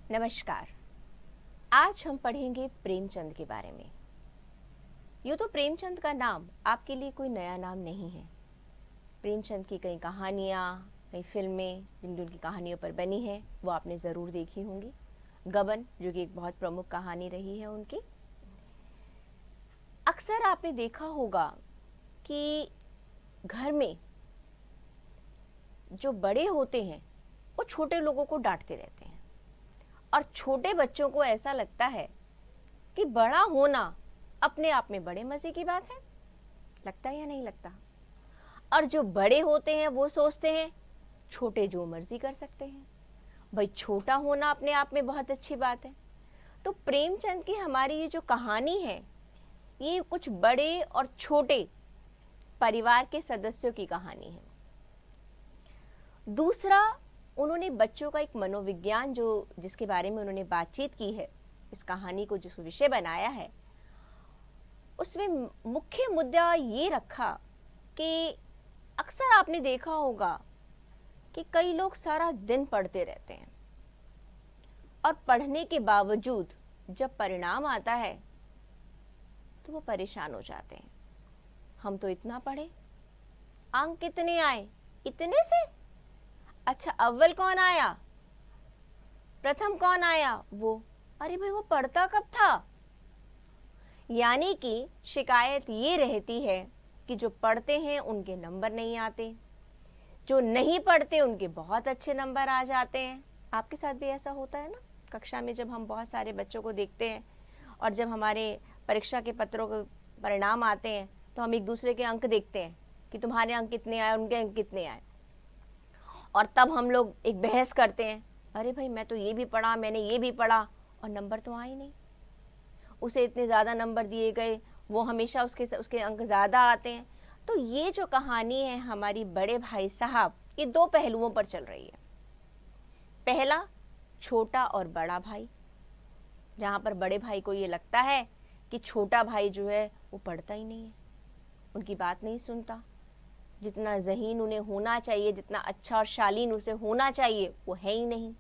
नमस्कार। आज हम पढ़ेंगे प्रेमचंद के बारे में। यूँ तो प्रेमचंद का नाम आपके लिए कोई नया नाम नहीं है। प्रेमचंद की कई कहानियाँ, कई फिल्में जिनकी उनकी कहानियों पर बनी है वो आपने ज़रूर देखी होंगी। गबन जो कि एक बहुत प्रमुख कहानी रही है उनकी। अक्सर आपने देखा होगा कि घर में जो बड़े होते हैं वो छोटे लोगों को डांटते रहते हैं और छोटे बच्चों को ऐसा लगता है कि बड़ा होना अपने आप में बड़े मज़े की बात है। लगता है या नहीं लगता? और जो बड़े होते हैं वो सोचते हैं छोटे जो मर्जी कर सकते हैं, भाई छोटा होना अपने आप में बहुत अच्छी बात है। तो प्रेमचंद की हमारी ये जो कहानी है ये कुछ बड़े और छोटे परिवार के सदस्यों की कहानी है। दूसरा, उन्होंने बच्चों का एक मनोविज्ञान जिसके बारे में उन्होंने बातचीत की है, इस कहानी को जिस विषय बनाया है, उसमें मुख्य मुद्दा ये रखा कि अक्सर आपने देखा होगा कि कई लोग सारा दिन पढ़ते रहते हैं और पढ़ने के बावजूद जब परिणाम आता है तो वो परेशान हो जाते हैं। हम तो इतना पढ़े, अंक कितने आए? इतने से? अच्छा, अव्वल कौन आया? प्रथम कौन आया? वो। अरे भाई वो पढ़ता कब था? यानी कि शिकायत ये रहती है कि जो पढ़ते हैं उनके नंबर नहीं आते, जो नहीं पढ़ते उनके बहुत अच्छे नंबर आ जाते हैं। आपके साथ भी ऐसा होता है ना? कक्षा में जब हम बहुत सारे बच्चों को देखते हैं और जब हमारे परीक्षा के पत्रों के परिणाम आते हैं तो हम एक दूसरे के अंक देखते हैं कि तुम्हारे अंक कितने आए, उनके अंक कितने आए, और तब हम लोग एक बहस करते हैं, अरे भाई मैं तो ये भी पढ़ा, मैंने ये भी पढ़ा और नंबर तो आए नहीं। उसे इतने ज़्यादा नंबर दिए गए, वो हमेशा उसके अंक ज़्यादा आते हैं। तो ये जो कहानी है हमारी बड़े भाई साहब, ये दो पहलुओं पर चल रही है। पहला, छोटा और बड़ा भाई, जहाँ पर बड़े भाई को ये लगता है कि छोटा भाई जो है वो पढ़ता ही नहीं है, उनकी बात नहीं सुनता, जितना ज़हीन उन्हें होना चाहिए, जितना अच्छा और शालीन उसे होना चाहिए वो है ही नहीं।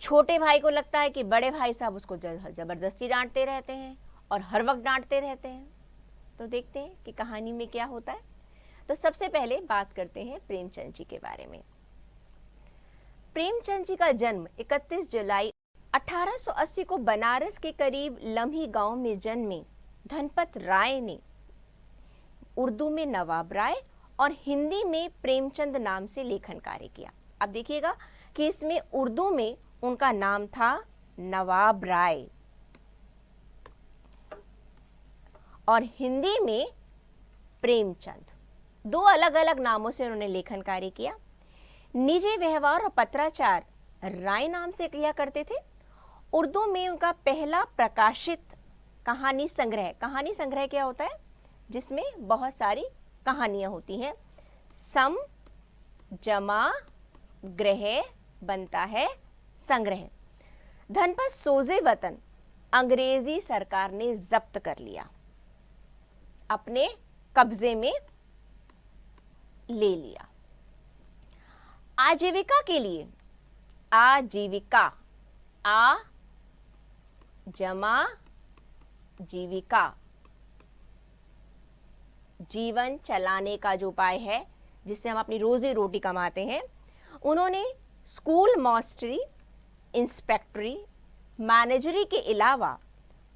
छोटे भाई को लगता है कि बड़े भाई साहब उसको ज़बरदस्ती डांटते रहते हैं और हर वक्त डांटते रहते हैं। तो देखते हैं कि कहानी में क्या होता है। तो सबसे पहले बात करते हैं प्रेमचंद जी के बारे में। प्रेमचंद जी का जन्म 31 जुलाई 1880 को बनारस के करीब लम्ही गांव में जन्मे धनपत राय ने उर्दू में नवाब राय और हिंदी में प्रेमचंद नाम से लेखन कार्य किया। अब देखिएगा कि इसमें उर्दू में उनका नाम था नवाब राय और हिंदी में प्रेमचंद। दो अलग अलग नामों से उन्होंने लेखन कार्य किया। निजी व्यवहार और पत्राचार राय नाम से किया करते थे। उर्दू में उनका पहला प्रकाशित कहानी संग्रह क्या होता है? जिसमें बहुत सारी कहानियां होती हैं। सम जमा ग्रह बनता है संग्रह। धनपत सोजे वतन अंग्रेजी सरकार ने जब्त कर लिया, अपने कब्जे में ले लिया। आजीविका के लिए आजीविका, आ जमा जीविका, जीवन चलाने का जो उपाय है जिससे हम अपनी रोजी रोटी कमाते हैं, उन्होंने स्कूल मास्टरी, इंस्पेक्टरी, मैनेजरी के अलावा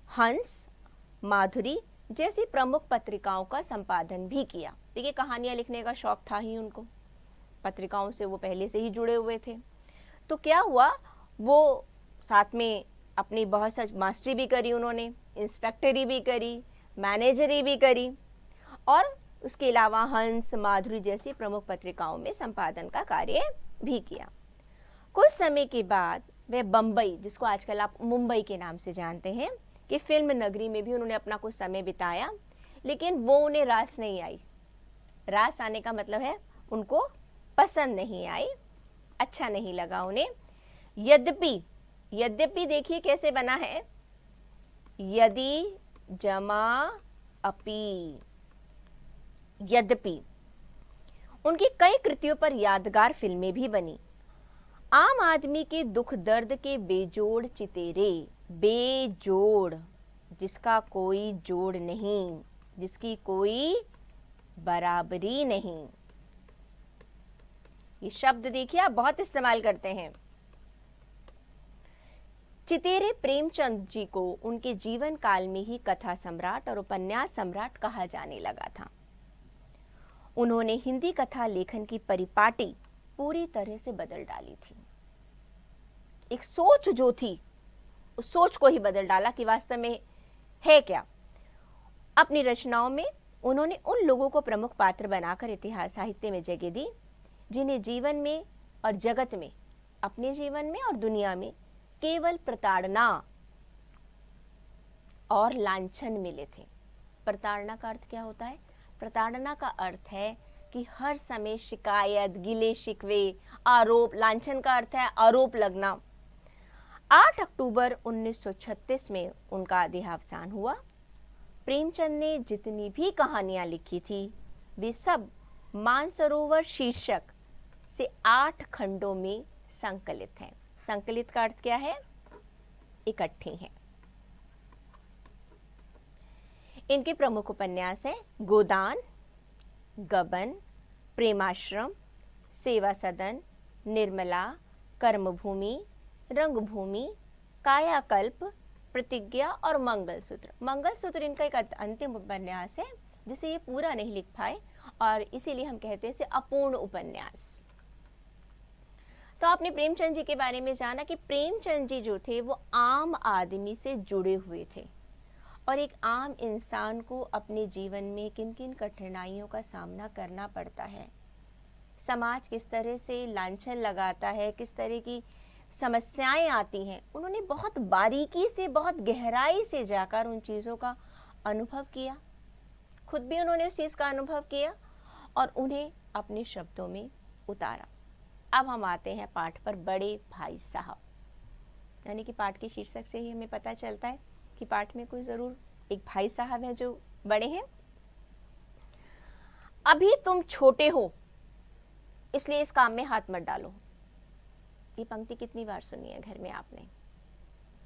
हंस, माधुरी जैसी प्रमुख पत्रिकाओं का संपादन भी किया। देखिए, कहानियां लिखने का शौक था ही उनको, पत्रिकाओं से वो पहले से ही जुड़े हुए थे। तो क्या हुआ, वो साथ में अपनी बहुत सारी मास्टरी भी करी उन्होंने, इंस्पेक्टरी भी करी, मैनेजरी भी करी और उसके अलावा हंस, माधुरी जैसी प्रमुख पत्रिकाओं में संपादन का कार्य भी किया। कुछ समय के बाद वे बम्बई, जिसको आजकल आप मुंबई के नाम से जानते हैं, कि फिल्म नगरी में भी उन्होंने अपना कुछ समय बिताया, लेकिन वो उन्हें रास नहीं आई। रास आने का मतलब है उनको पसंद नहीं आई, अच्छा नहीं लगा उन्हें। यद्यपि देखिए कैसे बना है, यदि जमा अपी, यद्यपि उनकी कई कृतियों पर यादगार फिल्में भी बनी। आम आदमी के दुख दर्द के बेजोड़ चितेरे, बेजोड़, जिसका कोई जोड़ नहीं, जिसकी कोई बराबरी नहीं। ये शब्द देखिए आप बहुत इस्तेमाल करते हैं। चितेरे प्रेमचंद जी को उनके जीवन काल में ही कथा सम्राट और उपन्यास सम्राट कहा जाने लगा था। उन्होंने हिंदी कथा लेखन की परिपाटी पूरी तरह से बदल डाली थी। एक सोच जो थी उस सोच को ही बदल डाला कि वास्तव में है क्या। अपनी रचनाओं में उन्होंने उन लोगों को प्रमुख पात्र बनाकर इतिहास साहित्य में जगह दी जिन्हें जीवन में और जगत में, अपने जीवन में और दुनिया में केवल प्रताड़ना और लांछन मिले थे। प्रताड़ना का अर्थ क्या होता है? प्रताड़ना का अर्थ है कि हर समय शिकायत, गिले शिकवे, आरोप। लांछन का अर्थ है आरोप लगना। 8 अक्टूबर 1936 में उनका देहावसान हुआ। प्रेमचंद ने जितनी भी कहानियां लिखी थी वे सब मानसरोवर शीर्षक से 8 खंडों में संकलित हैं। संकलित का अर्थ क्या है? इकट्ठे हैं। इनके प्रमुख उपन्यास हैं गोदान, गबन, प्रेमाश्रम, सेवा सदन, निर्मला, कर्मभूमि, रंगभूमि, कायाकल्प, प्रतिज्ञा और मंगलसूत्र। मंगलसूत्र इनका एक अंतिम उपन्यास है जिसे ये पूरा नहीं लिख पाए और इसीलिए हम कहते हैं इसे अपूर्ण उपन्यास। तो आपने प्रेमचंद जी के बारे में जाना कि प्रेमचंद जी जो थे वो आम आदमी से जुड़े हुए थे और एक आम इंसान को अपने जीवन में किन किन कठिनाइयों का सामना करना पड़ता है, समाज किस तरह से लांछन लगाता है, किस तरह की समस्याएं आती हैं, उन्होंने बहुत बारीकी से, बहुत गहराई से जाकर उन चीज़ों का अनुभव किया। खुद भी उन्होंने उस चीज़ का अनुभव किया और उन्हें अपने शब्दों में उतारा। अब हम आते हैं पाठ पर, बड़े भाई साहब। यानी कि पाठ के शीर्षक से ही हमें पता चलता है कि पाठ में कोई ज़रूर एक भाई साहब है जो बड़े हैं। अभी तुम छोटे हो इसलिए इस काम में हाथ मत डालो। ये पंक्ति कितनी बार सुनी है घर में आपने?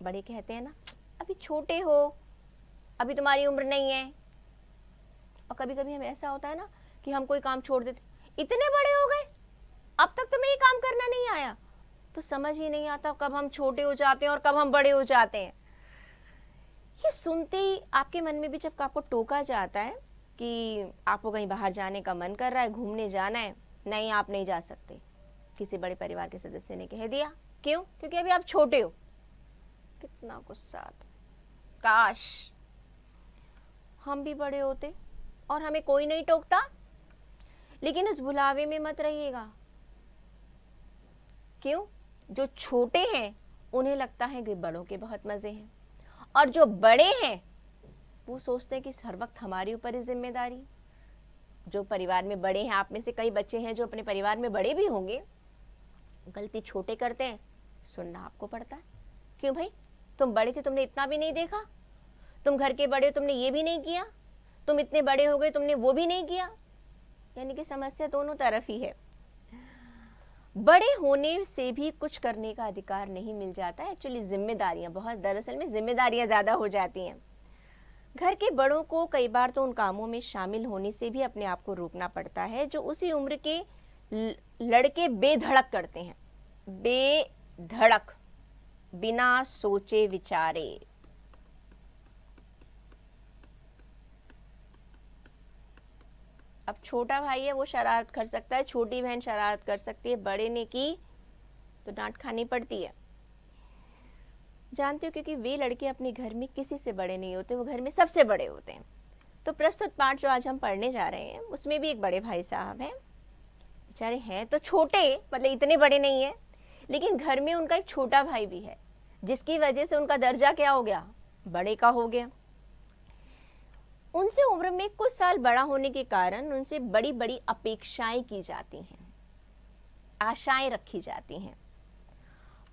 बड़े कहते हैं ना, अभी छोटे हो, अभी तुम्हारी उम्र नहीं है। और कभी कभी हमें ऐसा होता है ना कि हम कोई काम छोड़ देते, इतने बड़े हो गए, अब तक तुम्हें ये काम करना नहीं आया। तो समझ ही नहीं आता कब हम छोटे हो जाते हैं और कब हम बड़े हो जाते हैं। ये सुनते ही आपके मन में भी जब आपको टोका जाता है कि आपको कहीं बाहर जाने का मन कर रहा है, घूमने जाना है, नहीं आप नहीं जा सकते, किसी बड़े परिवार के सदस्य ने कह दिया, क्यों? क्योंकि अभी आप छोटे हो। कितना गुस्सा आता, काश हम भी बड़े होते और हमें कोई नहीं टोकता। लेकिन उस बुलावे में मत रहिएगा। क्यों? जो छोटे हैं उन्हें लगता है कि बड़ों के बहुत मजे हैं और जो बड़े हैं वो सोचते हैं कि हर वक्त हमारे ऊपर ही जिम्मेदारी। जो परिवार में बड़े हैं, आप में से कई बच्चे हैं जो अपने परिवार में बड़े भी होंगे, गलती छोटे करते हैं, सुनना आपको पड़ता है। क्यों भाई? तुम बड़े थे, तुमने इतना भी नहीं देखा, तुम घर के बड़े हो, तुमने ये भी नहीं किया, तुम इतने बड़े हो गए, तुमने वो भी नहीं किया। यानी कि समस्या दोनों तरफ ही है। बड़े होने से भी कुछ करने का अधिकार नहीं मिल जाता है। एक्चुअली जिम्मेदारियां बहुत, दरअसल में जिम्मेदारियां ज़्यादा हो जाती हैं। घर के बड़ों को कई बार तो उन कामों में शामिल होने से भी अपने आप को रोकना पड़ता है जो उसी उम्र के लड़के बेधड़क करते हैं। बेधड़क, बिना सोचे विचारे। अब छोटा भाई है वो शरारत कर सकता है, छोटी बहन शरारत कर सकती है, बड़े ने की तो डांट खानी पड़ती है। जानते हो, क्योंकि वे लड़के अपने घर में किसी से बड़े नहीं होते, वो घर में सबसे बड़े होते हैं। तो प्रस्तुत पाठ जो आज हम पढ़ने जा रहे हैं उसमें भी एक बड़े भाई साहब हैं। बेचारे हैं तो छोटे, मतलब इतने बड़े नहीं है, लेकिन घर में उनका एक छोटा भाई भी है जिसकी वजह से उनका दर्जा क्या हो गया? बड़े का हो गया। उनसे उम्र में कुछ साल बड़ा होने के कारण उनसे बड़ी बड़ी अपेक्षाएं की जाती हैं, आशाएं रखी जाती हैं।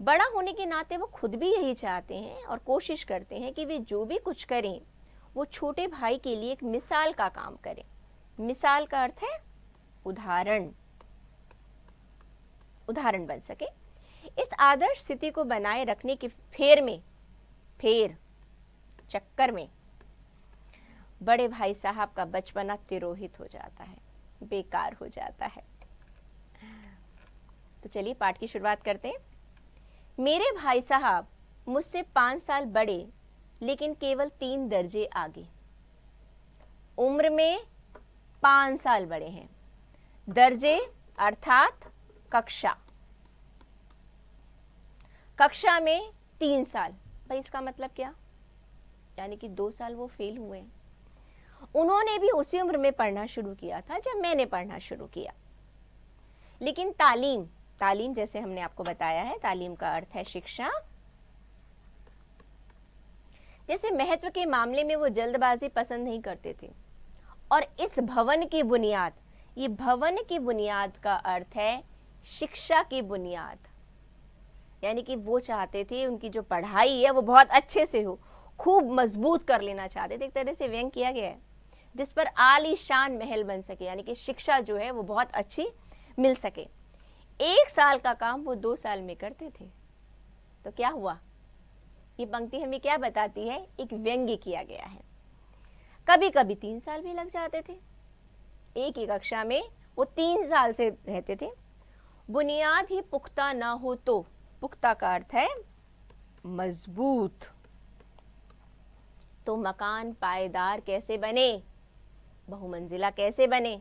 बड़ा होने के नाते वो खुद भी यही चाहते हैं और कोशिश करते हैं कि वे जो भी कुछ करें वो छोटे भाई के लिए एक मिसाल का काम करें। मिसाल का अर्थ है उदाहरण, उदाहरण बन सके। इस आदर्श स्थिति को बनाए रखने की फेर चक्कर में बड़े भाई साहब का बचपना तिरोहित हो जाता है, बेकार हो जाता है। तो चलिए पाठ की शुरुआत करते हैं। मेरे भाई साहब मुझसे 5 साल बड़े, लेकिन केवल 3 दर्जे आगे। उम्र में 5 साल बड़े हैं, दर्जे अर्थात कक्षा में 3 साल। भाई इसका मतलब क्या? यानी कि 2 साल वो फेल हुए हैं। उन्होंने भी उसी उम्र में पढ़ना शुरू किया था जब मैंने पढ़ना शुरू किया। लेकिन तालीम जैसे हमने आपको बताया है, तालीम का अर्थ है शिक्षा। जैसे महत्व के मामले में वो जल्दबाजी पसंद नहीं करते थे। और इस भवन की बुनियाद, ये भवन की बुनियाद का अर्थ है शिक्षा की बुनियाद। यानी कि वो चाहते थे उनकी जो पढ़ाई है वो बहुत अच्छे से हो, खूब मजबूत कर लेना चाहते थे। एक तरह से व्यंग किया गया है जिस पर आलीशान महल बन सके, यानी कि शिक्षा जो है वो बहुत अच्छी मिल सके। 1 साल का काम वो 2 साल में करते थे। तो क्या हुआ? ये पंक्ति हमें क्या बताती है? एक व्यंग्य किया गया है। कभी कभी 3 साल भी लग जाते थे। एक ही कक्षा में वो 3 साल से रहते थे। बुनियाद ही पुख्ता ना हो तो, पुख्ता का अर्थ है मजबूत, तो मकान पायदार कैसे बने, बहुमंजिला कैसे बने।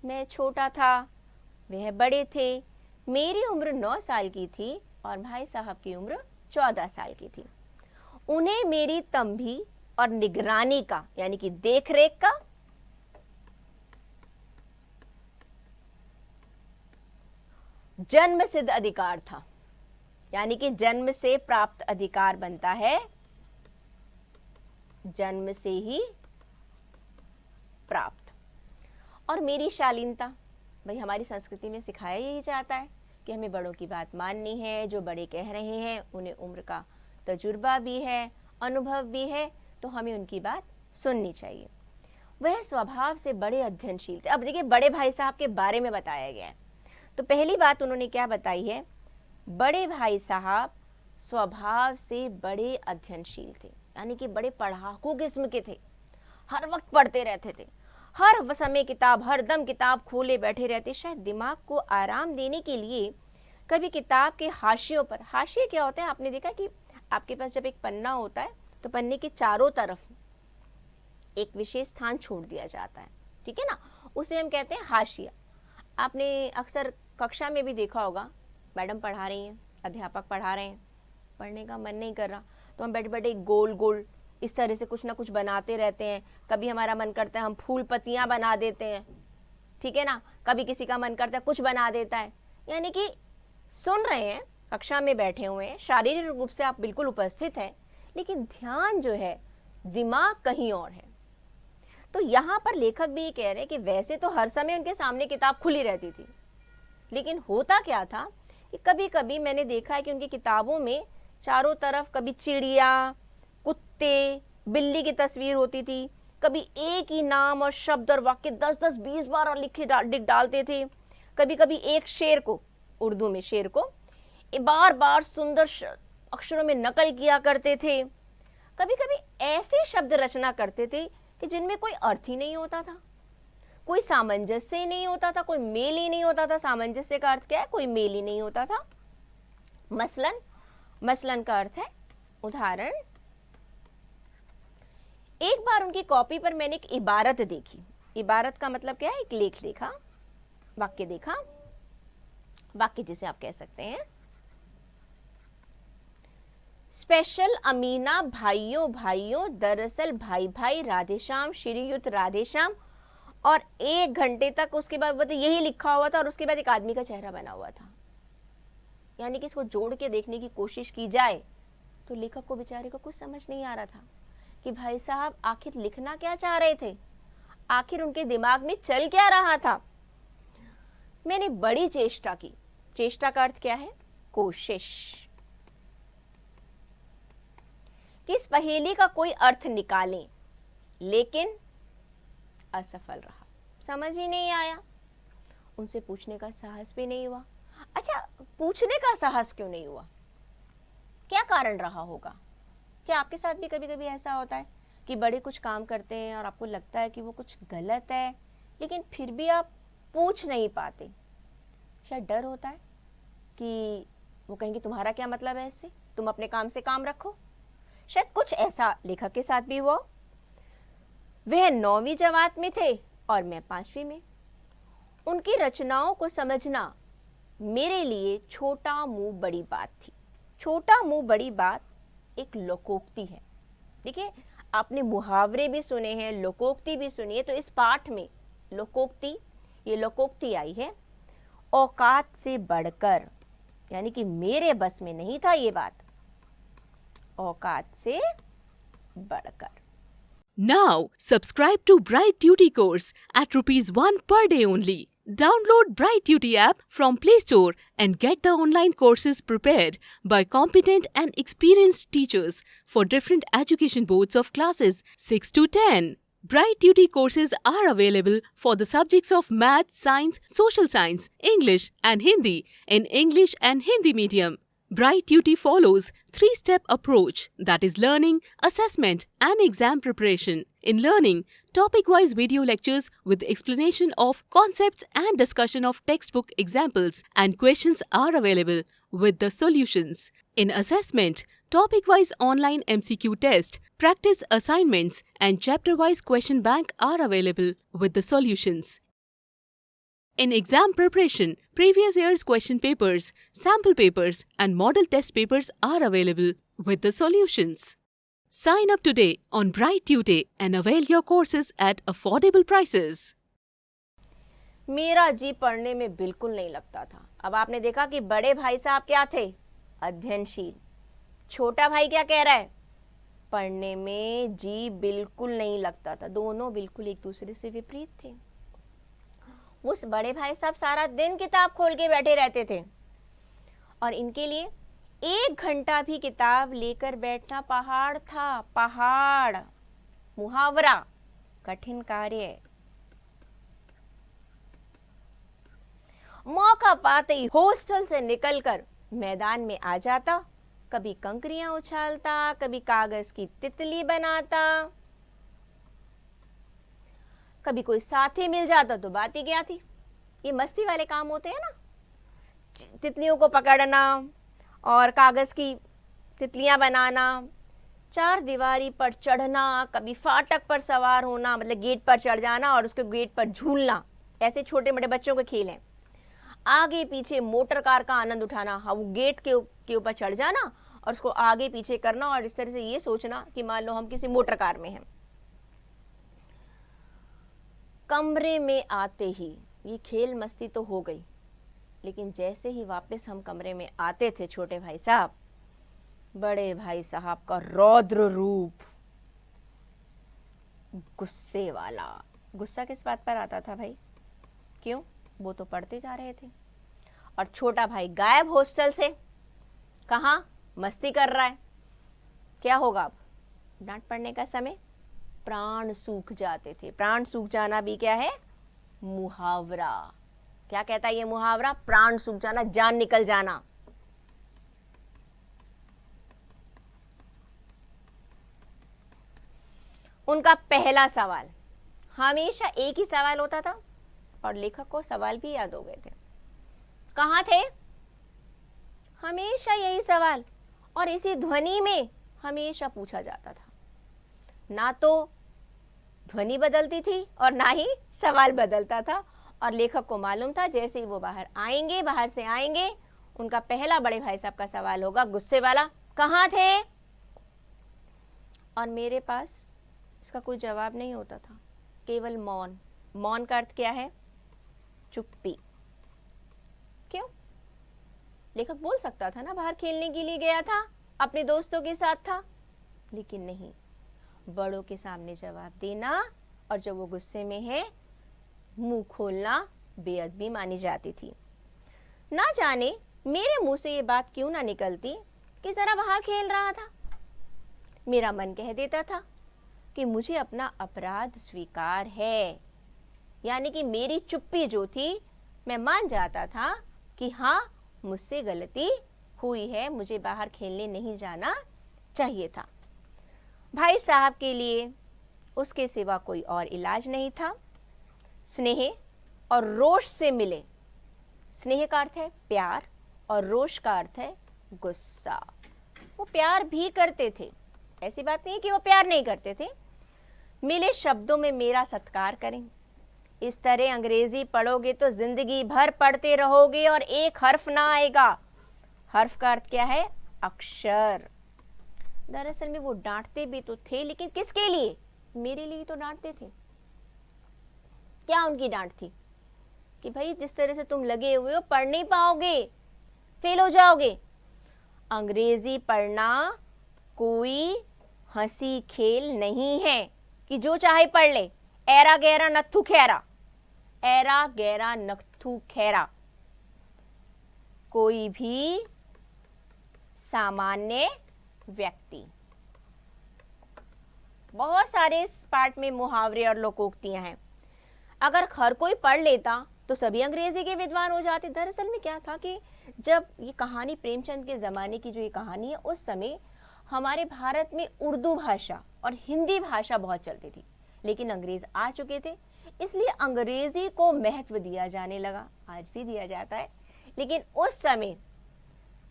मैं छोटा था, वह बड़े थे। मेरी उम्र 9 साल की थी और भाई साहब की उम्र 14 साल की थी। उन्हें मेरी तंबी और निगरानी का, यानी कि देखरेख का जन्म सिद्ध अधिकार था। यानी कि जन्म से प्राप्त अधिकार बनता है, जन्म से ही प्राप्त। और मेरी शालीनता, भाई हमारी संस्कृति में सिखाया यही जाता है कि हमें बड़ों की बात माननी है। जो बड़े कह रहे हैं उन्हें उम्र का तजुर्बा भी है, अनुभव भी है, तो हमें उनकी बात सुननी चाहिए। वह स्वभाव से बड़े अध्ययनशील थे। अब देखिए बड़े भाई साहब के बारे में बताया गया है। तो पहली बात उन्होंने क्या बताई है? बड़े भाई साहब स्वभाव से बड़े अध्ययनशील थे, यानी कि बड़े पढ़ाकू किस्म के थे। हर वक्त पढ़ते रहते थे, हर समय किताब, हर दम किताब खोले बैठे रहते। शायद दिमाग को आराम देने के लिए कभी किताब के हाशियों पर, हाशिए क्या होता है? आपने देखा कि आपके पास जब एक पन्ना होता है तो पन्ने के चारों तरफ एक विशेष स्थान छोड़ दिया जाता है, ठीक है ना, उसे हम कहते हैं हाशिया। आपने अक्सर कक्षा में भी देखा होगा, मैडम पढ़ा रही हैं, अध्यापक पढ़ा रहे हैं, पढ़ने का मन नहीं कर रहा तो हम बैठे बैठे गोल गोल इस तरह से कुछ ना कुछ बनाते रहते हैं। कभी हमारा मन करता है हम फूल पत्तियां बना देते हैं, ठीक है ना, कभी किसी का मन करता है कुछ बना देता है। यानी कि सुन रहे हैं, कक्षा में बैठे हुए हैं, शारीरिक रूप से आप बिल्कुल उपस्थित हैं, लेकिन ध्यान जो है, दिमाग कहीं और है। तो यहाँ पर लेखक भी ये कह रहे हैं कि वैसे तो हर समय उनके सामने किताब खुली रहती थी, लेकिन होता क्या था कि कभी कभी मैंने देखा है कि उनकी किताबों में चारों तरफ कभी चिड़िया, कुत्ते, बिल्ली की तस्वीर होती थी। कभी एक ही नाम और शब्द और वाक्य 10-10, 20 बार और लिख डालते थे। कभी कभी एक शेर को, उर्दू में शेर को बार बार सुंदर अक्षरों में नकल किया करते थे। कभी कभी ऐसे शब्द रचना करते थे कि जिनमें कोई अर्थ ही नहीं होता था, कोई सामंजस्य ही नहीं होता था, कोई मेल ही नहीं होता था। सामंजस्य का अर्थ क्या है? कोई मेल ही नहीं होता था। मसलन का अर्थ है उदाहरण। एक बार उनकी कॉपी पर मैंने एक इबारत देखी। इबारत का मतलब क्या है? एक लेख देखा, वाक्य देखा, वाक्य जिसे आप कह सकते हैं स्पेशल अमीना भाइयों भाइयों, दरअसल भाई भाई, राधेश्याम, श्रीयुत राधेश्याम। और 1 घंटे तक उसके बाद यही लिखा हुआ था और उसके बाद एक आदमी का चेहरा बना हुआ था। यानी कि इसको जोड़ के देखने की कोशिश की जाए तो लेखक को बेचारे को कुछ समझ नहीं आ रहा था कि भाई साहब आखिर लिखना क्या चाह रहे थे, आखिर उनके दिमाग में चल क्या रहा था। मैंने बड़ी चेष्टा की। चेष्टा का अर्थ क्या है? कोशिश। कि इस पहेली का कोई अर्थ निकालें, लेकिन असफल रहा, समझ ही नहीं आया। उनसे पूछने का साहस भी नहीं हुआ। अच्छा, पूछने का साहस क्यों नहीं हुआ? क्या कारण रहा होगा? क्या आपके साथ भी कभी कभी ऐसा होता है कि बड़े कुछ काम करते हैं और आपको लगता है कि वो कुछ गलत है, लेकिन फिर भी आप पूछ नहीं पाते? शायद डर होता है कि वो कहेंगे तुम्हारा क्या मतलब है इससे, तुम अपने काम से काम रखो। शायद कुछ ऐसा लेखक के साथ भी हुआ। वह 9वीं जमात में थे और मैं 5वीं में। उनकी रचनाओं को समझना मेरे लिए छोटा मुंह बड़ी बात थी। छोटा मुंह बड़ी बात एक लोकोक्ति है। देखिए, आपने मुहावरे भी सुने हैं, लोकोक्ति भी सुनी है, तो इस पाठ में ये लोकोक्ति आई है, औकात से बढ़कर, यानी कि मेरे बस में नहीं था ये बात, औकात से बढ़कर। Now, subscribe to Bright Duty course at ₹1 per day only. Download Bright Duty app from Play Store and get the online courses prepared by competent and experienced teachers for different education boards of classes 6 to 10. Bright Duty courses are available for the subjects of Math, Science, Social Science, English and Hindi in English and Hindi medium. Bright Duty follows 3-step approach, that is learning, assessment and exam preparation. In learning, topic-wise video lectures with explanation of concepts and discussion of textbook examples and questions are available with the solutions. In assessment, topic-wise online MCQ test, practice assignments and chapter-wise question bank are available with the solutions. In exam preparation, previous year's question papers, sample papers and model test papers are available with the solutions. Sign up today on Bright Tutor and avail your courses at affordable prices. मेरा जी पढ़ने में बिल्कुल नहीं लगता था। अब आपने देखा कि बड़े भाई साहब क्या थे? अध्ययनशील। छोटा भाई क्या कह रहा है? पढ़ने में जी बिल्कुल नहीं लगता था। दोनों बिल्कुल एक दूसरे से विपरीत थे। उस बड़े भाई साहब सारा दिन किताब खोल के बैठे रहते थे और इनके लिए 1 घंटा भी किताब लेकर बैठना पहाड़ था। पहाड़, मुहावरा, कठिन कार्य। मौका पाते ही हॉस्टल से निकलकर मैदान में आ जाता। कभी कंकरियां उछालता, कभी कागज की तितली बनाता। कभी कोई साथी मिल जाता तो बात ही क्या थी। ये मस्ती वाले काम होते हैं ना, तितलियों को पकड़ना और कागज की तितलियां बनाना, चार दीवारी पर चढ़ना, कभी फाटक पर सवार होना, मतलब गेट पर चढ़ जाना और उसके गेट पर झूलना। ऐसे छोटे मोटे बच्चों के खेल हैं। आगे पीछे मोटर कार का आनंद उठाना। हाँ, वो गेट के ऊपर चढ़ जाना और उसको आगे पीछे करना और इस तरह से ये सोचना कि मान लो हम किसी मोटर कार में हैं। कमरे में आते ही ये खेल मस्ती तो हो गई, लेकिन जैसे ही वापस हम कमरे में आते थे छोटे भाई साहब, बड़े भाई साहब का रौद्र रूप, गुस्से वाला। गुस्सा किस बात पर आता था भाई? क्यों? वो तो पढ़ते जा रहे थे और छोटा भाई गायब हॉस्टल से। कहाँ? मस्ती कर रहा है। क्या होगा अब? डांट पड़ने का समय। प्राण सूख जाते थे। प्राण सूख जाना भी क्या है? मुहावरा। क्या कहता है ये मुहावरा? प्राण सूख जाना, जान निकल जाना। उनका पहला सवाल, हमेशा एक ही सवाल होता था और लेखक को सवाल भी याद हो गए थे। कहाँ थे? हमेशा यही सवाल और इसी ध्वनि में हमेशा पूछा जाता था। ना तो ध्वनि बदलती थी और ना ही सवाल बदलता था और लेखक को मालूम था जैसे ही वो बाहर से आएंगे, उनका पहला बड़े भाई साहब का सवाल होगा गुस्से वाला, कहाँ थे? और मेरे पास इसका कोई जवाब नहीं होता था, केवल मौन। मौन का अर्थ क्या है? चुप्पी। क्यों? लेखक बोल सकता था ना, बाहर खेलने के लिए गया था, अपने दोस्तों के साथ था, लेकिन नहीं, बड़ों के सामने जवाब देना और जब वो गुस्से में है मुंह खोलना बेअदबी मानी जाती थी। ना जाने मेरे मुंह से ये बात क्यों ना निकलती कि जरा बाहर खेल रहा था। मेरा मन कह देता था कि मुझे अपना अपराध स्वीकार है, यानी कि मेरी चुप्पी जो थी, मैं मान जाता था कि हाँ मुझसे गलती हुई है, मुझे बाहर खेलने नहीं जाना चाहिए था। भाई साहब के लिए उसके सिवा कोई और इलाज नहीं था। स्नेह और रोष से मिले। स्नेह का अर्थ है प्यार और रोष का अर्थ है गुस्सा। वो प्यार भी करते थे, ऐसी बात नहीं है कि वो प्यार नहीं करते थे। मिले शब्दों में मेरा सत्कार करें। इस तरह अंग्रेजी पढ़ोगे तो जिंदगी भर पढ़ते रहोगे और एक हर्फ ना आएगा। हर्फ का अर्थ क्या है? अक्षर। दरअसल में वो डांटते भी तो थे, लेकिन किसके लिए? मेरे लिए तो डांटते थे। क्या उनकी डांट थी? कि भाई जिस तरह से तुम लगे हुए हो पढ़ नहीं पाओगे, फेल हो जाओगे। अंग्रेजी पढ़ना कोई हंसी खेल नहीं है कि जो चाहे पढ़ ले। एरा गहरा नत्थु खैरा, एरा गहरा नत्थु खैरा। कोई भी सामान्य व्यक्ति। बहुत सारे इस पार्ट में मुहावरे और लोकोक्तियां हैं। अगर हर कोई पढ़ लेता तो सभी अंग्रेजी के विद्वान हो जाते। दरअसल में क्या था कि जब ये कहानी प्रेमचंद के ज़माने की जो ये कहानी है, उस समय हमारे भारत में उर्दू भाषा और हिंदी भाषा बहुत चलती थी, लेकिन अंग्रेज आ चुके थे, इसलिए अंग्रेजी को महत्व दिया जाने लगा। आज भी दिया जाता है, लेकिन उस समय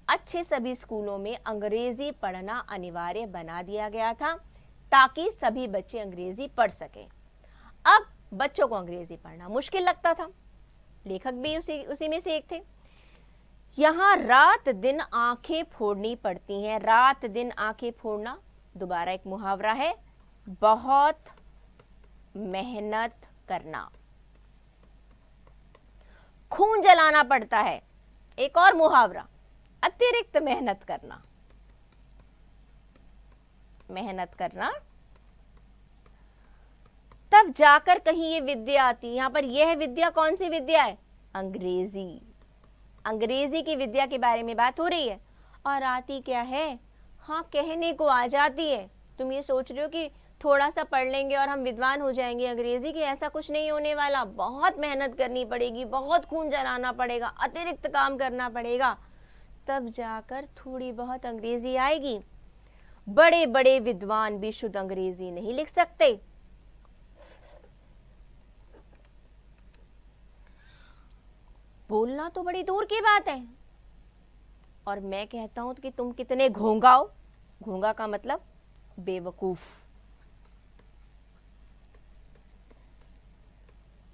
अच्छे सभी स्कूलों में अंग्रेजी पढ़ना अनिवार्य बना दिया गया था ताकि सभी बच्चे अंग्रेजी पढ़ सकें। अब बच्चों को अंग्रेजी पढ़ना मुश्किल लगता था। लेखक भी उसी में से एक थे। यहाँ रात दिन आंखें फोड़नी पड़ती हैं। रात दिन आंखें फोड़ना दोबारा एक मुहावरा है। बहुत मेहनत करना, खून जलाना पड़ता है। एक और मुहावरा, अतिरिक्त मेहनत करना। मेहनत करना तब जाकर कहीं ये विद्या आती। यहां पर यह विद्या कौन सी विद्या है? अंग्रेजी। अंग्रेजी की विद्या के बारे में बात हो रही है। और आती क्या है? हाँ, कहने को आ जाती है। तुम ये सोच रहे हो कि थोड़ा सा पढ़ लेंगे और हम विद्वान हो जाएंगे अंग्रेजी की, ऐसा कुछ नहीं होने वाला। बहुत मेहनत करनी पड़ेगी, बहुत खून जलाना पड़ेगा, अतिरिक्त काम करना पड़ेगा, तब जाकर थोड़ी बहुत अंग्रेजी आएगी। बड़े बड़े विद्वान भी शुद्ध अंग्रेजी नहीं लिख सकते। बोलना तो बड़ी दूर की बात है। और मैं कहता हूं कि तुम कितने घोंगा हो। घोंगा का मतलब बेवकूफ।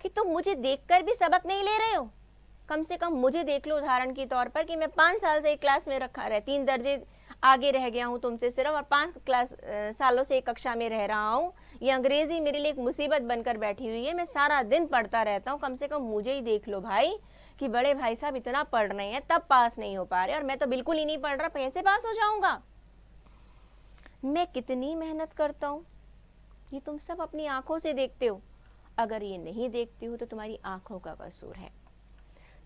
कि तुम मुझे देखकर भी सबक नहीं ले रहे हो। कम से कम मुझे देख लो उदाहरण के तौर पर कि मैं 5 साल से एक क्लास में रखा रहे, 3 दर्जे आगे रह गया हूं तुमसे सिर्फ, और 5 सालों से एक कक्षा में रह रहा हूं। ये अंग्रेजी मेरे लिए एक मुसीबत बनकर बैठी हुई है। मैं सारा दिन पढ़ता रहता हूं। कम से कम मुझे ही देख लो भाई कि बड़े भाई साहब इतना पढ़ रहे हैं तब पास नहीं हो पा रहे, और मैं तो बिल्कुल ही नहीं पढ़ रहा, कैसे पास हो जाऊंगा? मैं कितनी मेहनत करता हूं, ये तुम सब अपनी आंखों से देखते हो। अगर ये नहीं देखते हो तो तुम्हारी आंखों का कसूर है,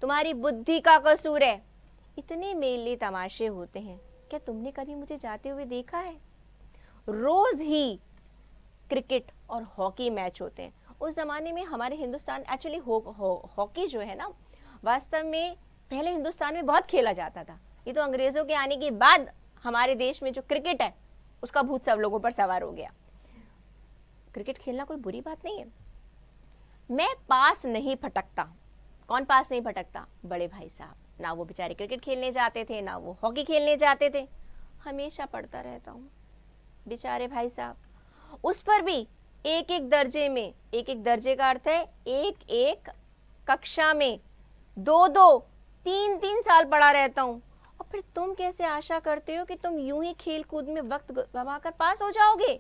तुम्हारी बुद्धि का कसूर है। इतने मेले तमाशे होते हैं, क्या तुमने कभी मुझे जाते हुए देखा है? रोज ही क्रिकेट और हॉकी मैच होते हैं। उस जमाने में हमारे हिंदुस्तान एक्चुअली हॉकी जो है ना, वास्तव में पहले हिंदुस्तान में बहुत खेला जाता था। ये तो अंग्रेजों के आने के बाद हमारे देश में जो क्रिकेट है उसका भूत सब लोगों पर सवार हो गया। क्रिकेट खेलना कोई बुरी बात नहीं है। मैं पास नहीं फटकता। कौन पास नहीं फटकता? बड़े भाई साहब। ना वो बेचारे क्रिकेट खेलने जाते थे, ना वो हॉकी खेलने जाते थे। हमेशा पढ़ता रहता हूँ। बेचारे भाई साहब, उस पर भी एक एक दर्जे में, एक एक दर्जे का अर्थ है एक एक कक्षा में 2-2, 3-3 साल पढ़ा रहता हूँ। और फिर तुम कैसे आशा करते हो कि तुम यूं ही खेल कूद में वक्त गंवाकर पास हो जाओगे?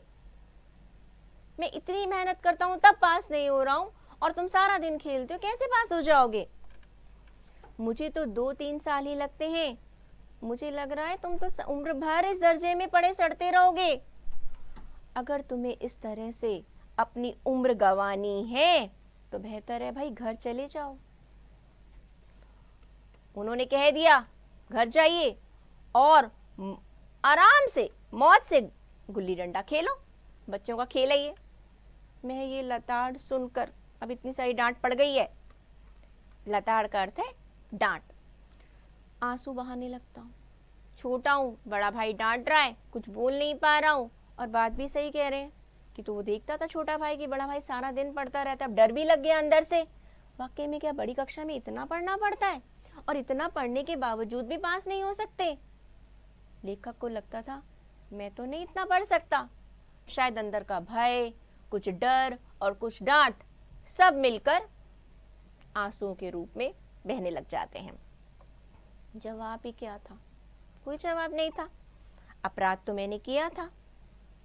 मैं इतनी मेहनत करता हूँ तब पास नहीं हो रहा हूँ, और तुम सारा दिन खेलते हो, कैसे पास हो जाओगे? मुझे तो 2-3 साल ही लगते हैं। मुझे लग रहा है तुम तो उम्र भर इस दर्जे में पड़े सड़ते रहोगे। अगर तुम्हें इस तरह से अपनी उम्र गंवानी है तो बेहतर है भाई घर चले जाओ। उन्होंने कह दिया घर जाइए और आराम से मौज से गुल्ली डंडा खेलो, बच्चों का खेल है ये। मैं ये लताड़ सुनकर, अब इतनी सारी डांट पड़ गई है। लताड़ का अर्थ है डांट। आंसू बहाने लगता हूँ। छोटा हूँ, बड़ा भाई डांट रहा है, कुछ बोल नहीं पा रहा हूँ, और बात भी सही कह रहे हैं कि तो वो देखता था छोटा भाई कि बड़ा भाई सारा दिन पढ़ता रहता है। अब डर भी लग गया अंदर से, वाकई में क्या बड़ी कक्षा में इतना पढ़ना पड़ता है, और इतना पढ़ने के बावजूद भी पास नहीं हो सकते। लेखक को लगता था मैं तो नहीं इतना पढ़ सकता। शायद अंदर का भय, कुछ डर और कुछ डांट सब मिलकर आंसुओं के रूप में बहने लग जाते हैं। जवाब ही क्या था? कोई जवाब नहीं था। अपराध तो मैंने किया था,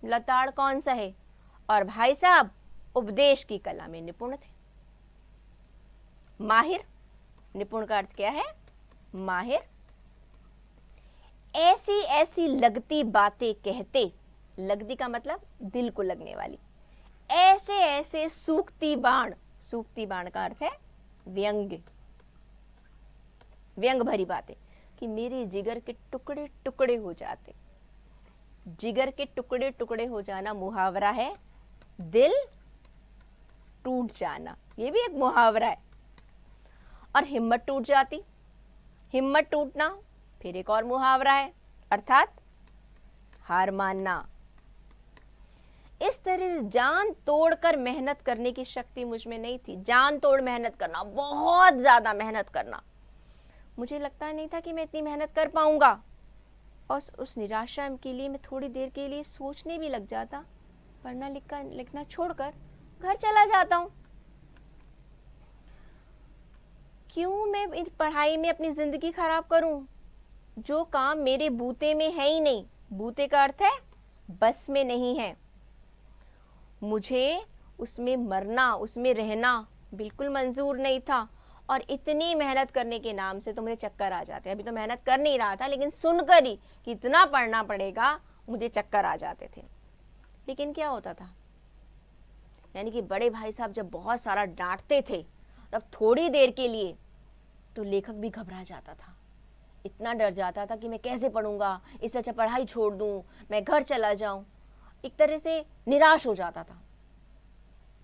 लताड़ कौन सा है, और भाई साहब उपदेश की कला में निपुण थे। माहिर, निपुण का अर्थ क्या है? माहिर। ऐसी ऐसी लगती बातें कहते, लगती का मतलब दिल को लगने वाली, ऐसे ऐसे सूखती बाण, सूखती बाण का अर्थ है व्यंग, व्यंग भरी बातें, कि मेरे जिगर के टुकड़े टुकड़े हो जाते। जिगर के टुकड़े टुकड़े हो जाना मुहावरा है, दिल टूट जाना ये भी एक मुहावरा है। और हिम्मत टूट जाती, हिम्मत टूटना फिर एक और मुहावरा है, अर्थात हार मानना। इस तरह जान तोड़कर मेहनत करने की शक्ति मुझ में नहीं थी। जान तोड़ मेहनत करना, बहुत ज्यादा मेहनत करना, मुझे लगता नहीं था कि मैं इतनी मेहनत कर पाऊंगा। और उस निराशा के लिए मैं थोड़ी देर के लिए सोचने भी लग जाता, पढ़ना लिखना छोड़कर घर चला जाता हूँ। क्यों मैं इस पढ़ाई में अपनी जिंदगी खराब करूं? जो काम मेरे बूते में है ही नहीं, बूते का अर्थ है बस में नहीं है, मुझे उसमें मरना, उसमें रहना बिल्कुल मंजूर नहीं था। और इतनी मेहनत करने के नाम से तो मुझे चक्कर आ जाते। अभी तो मेहनत कर नहीं रहा था, लेकिन सुनकर ही कि इतना पढ़ना पड़ेगा मुझे चक्कर आ जाते थे। लेकिन क्या होता था, यानी कि बड़े भाई साहब जब बहुत सारा डांटते थे, तब थोड़ी देर के लिए तो लेखक भी घबरा जाता था, इतना डर जाता था कि मैं कैसे पढ़ूंगा, इससे अच्छा पढ़ाई छोड़ दूं, मैं घर चला जाऊं। एक तरह से निराश हो जाता था।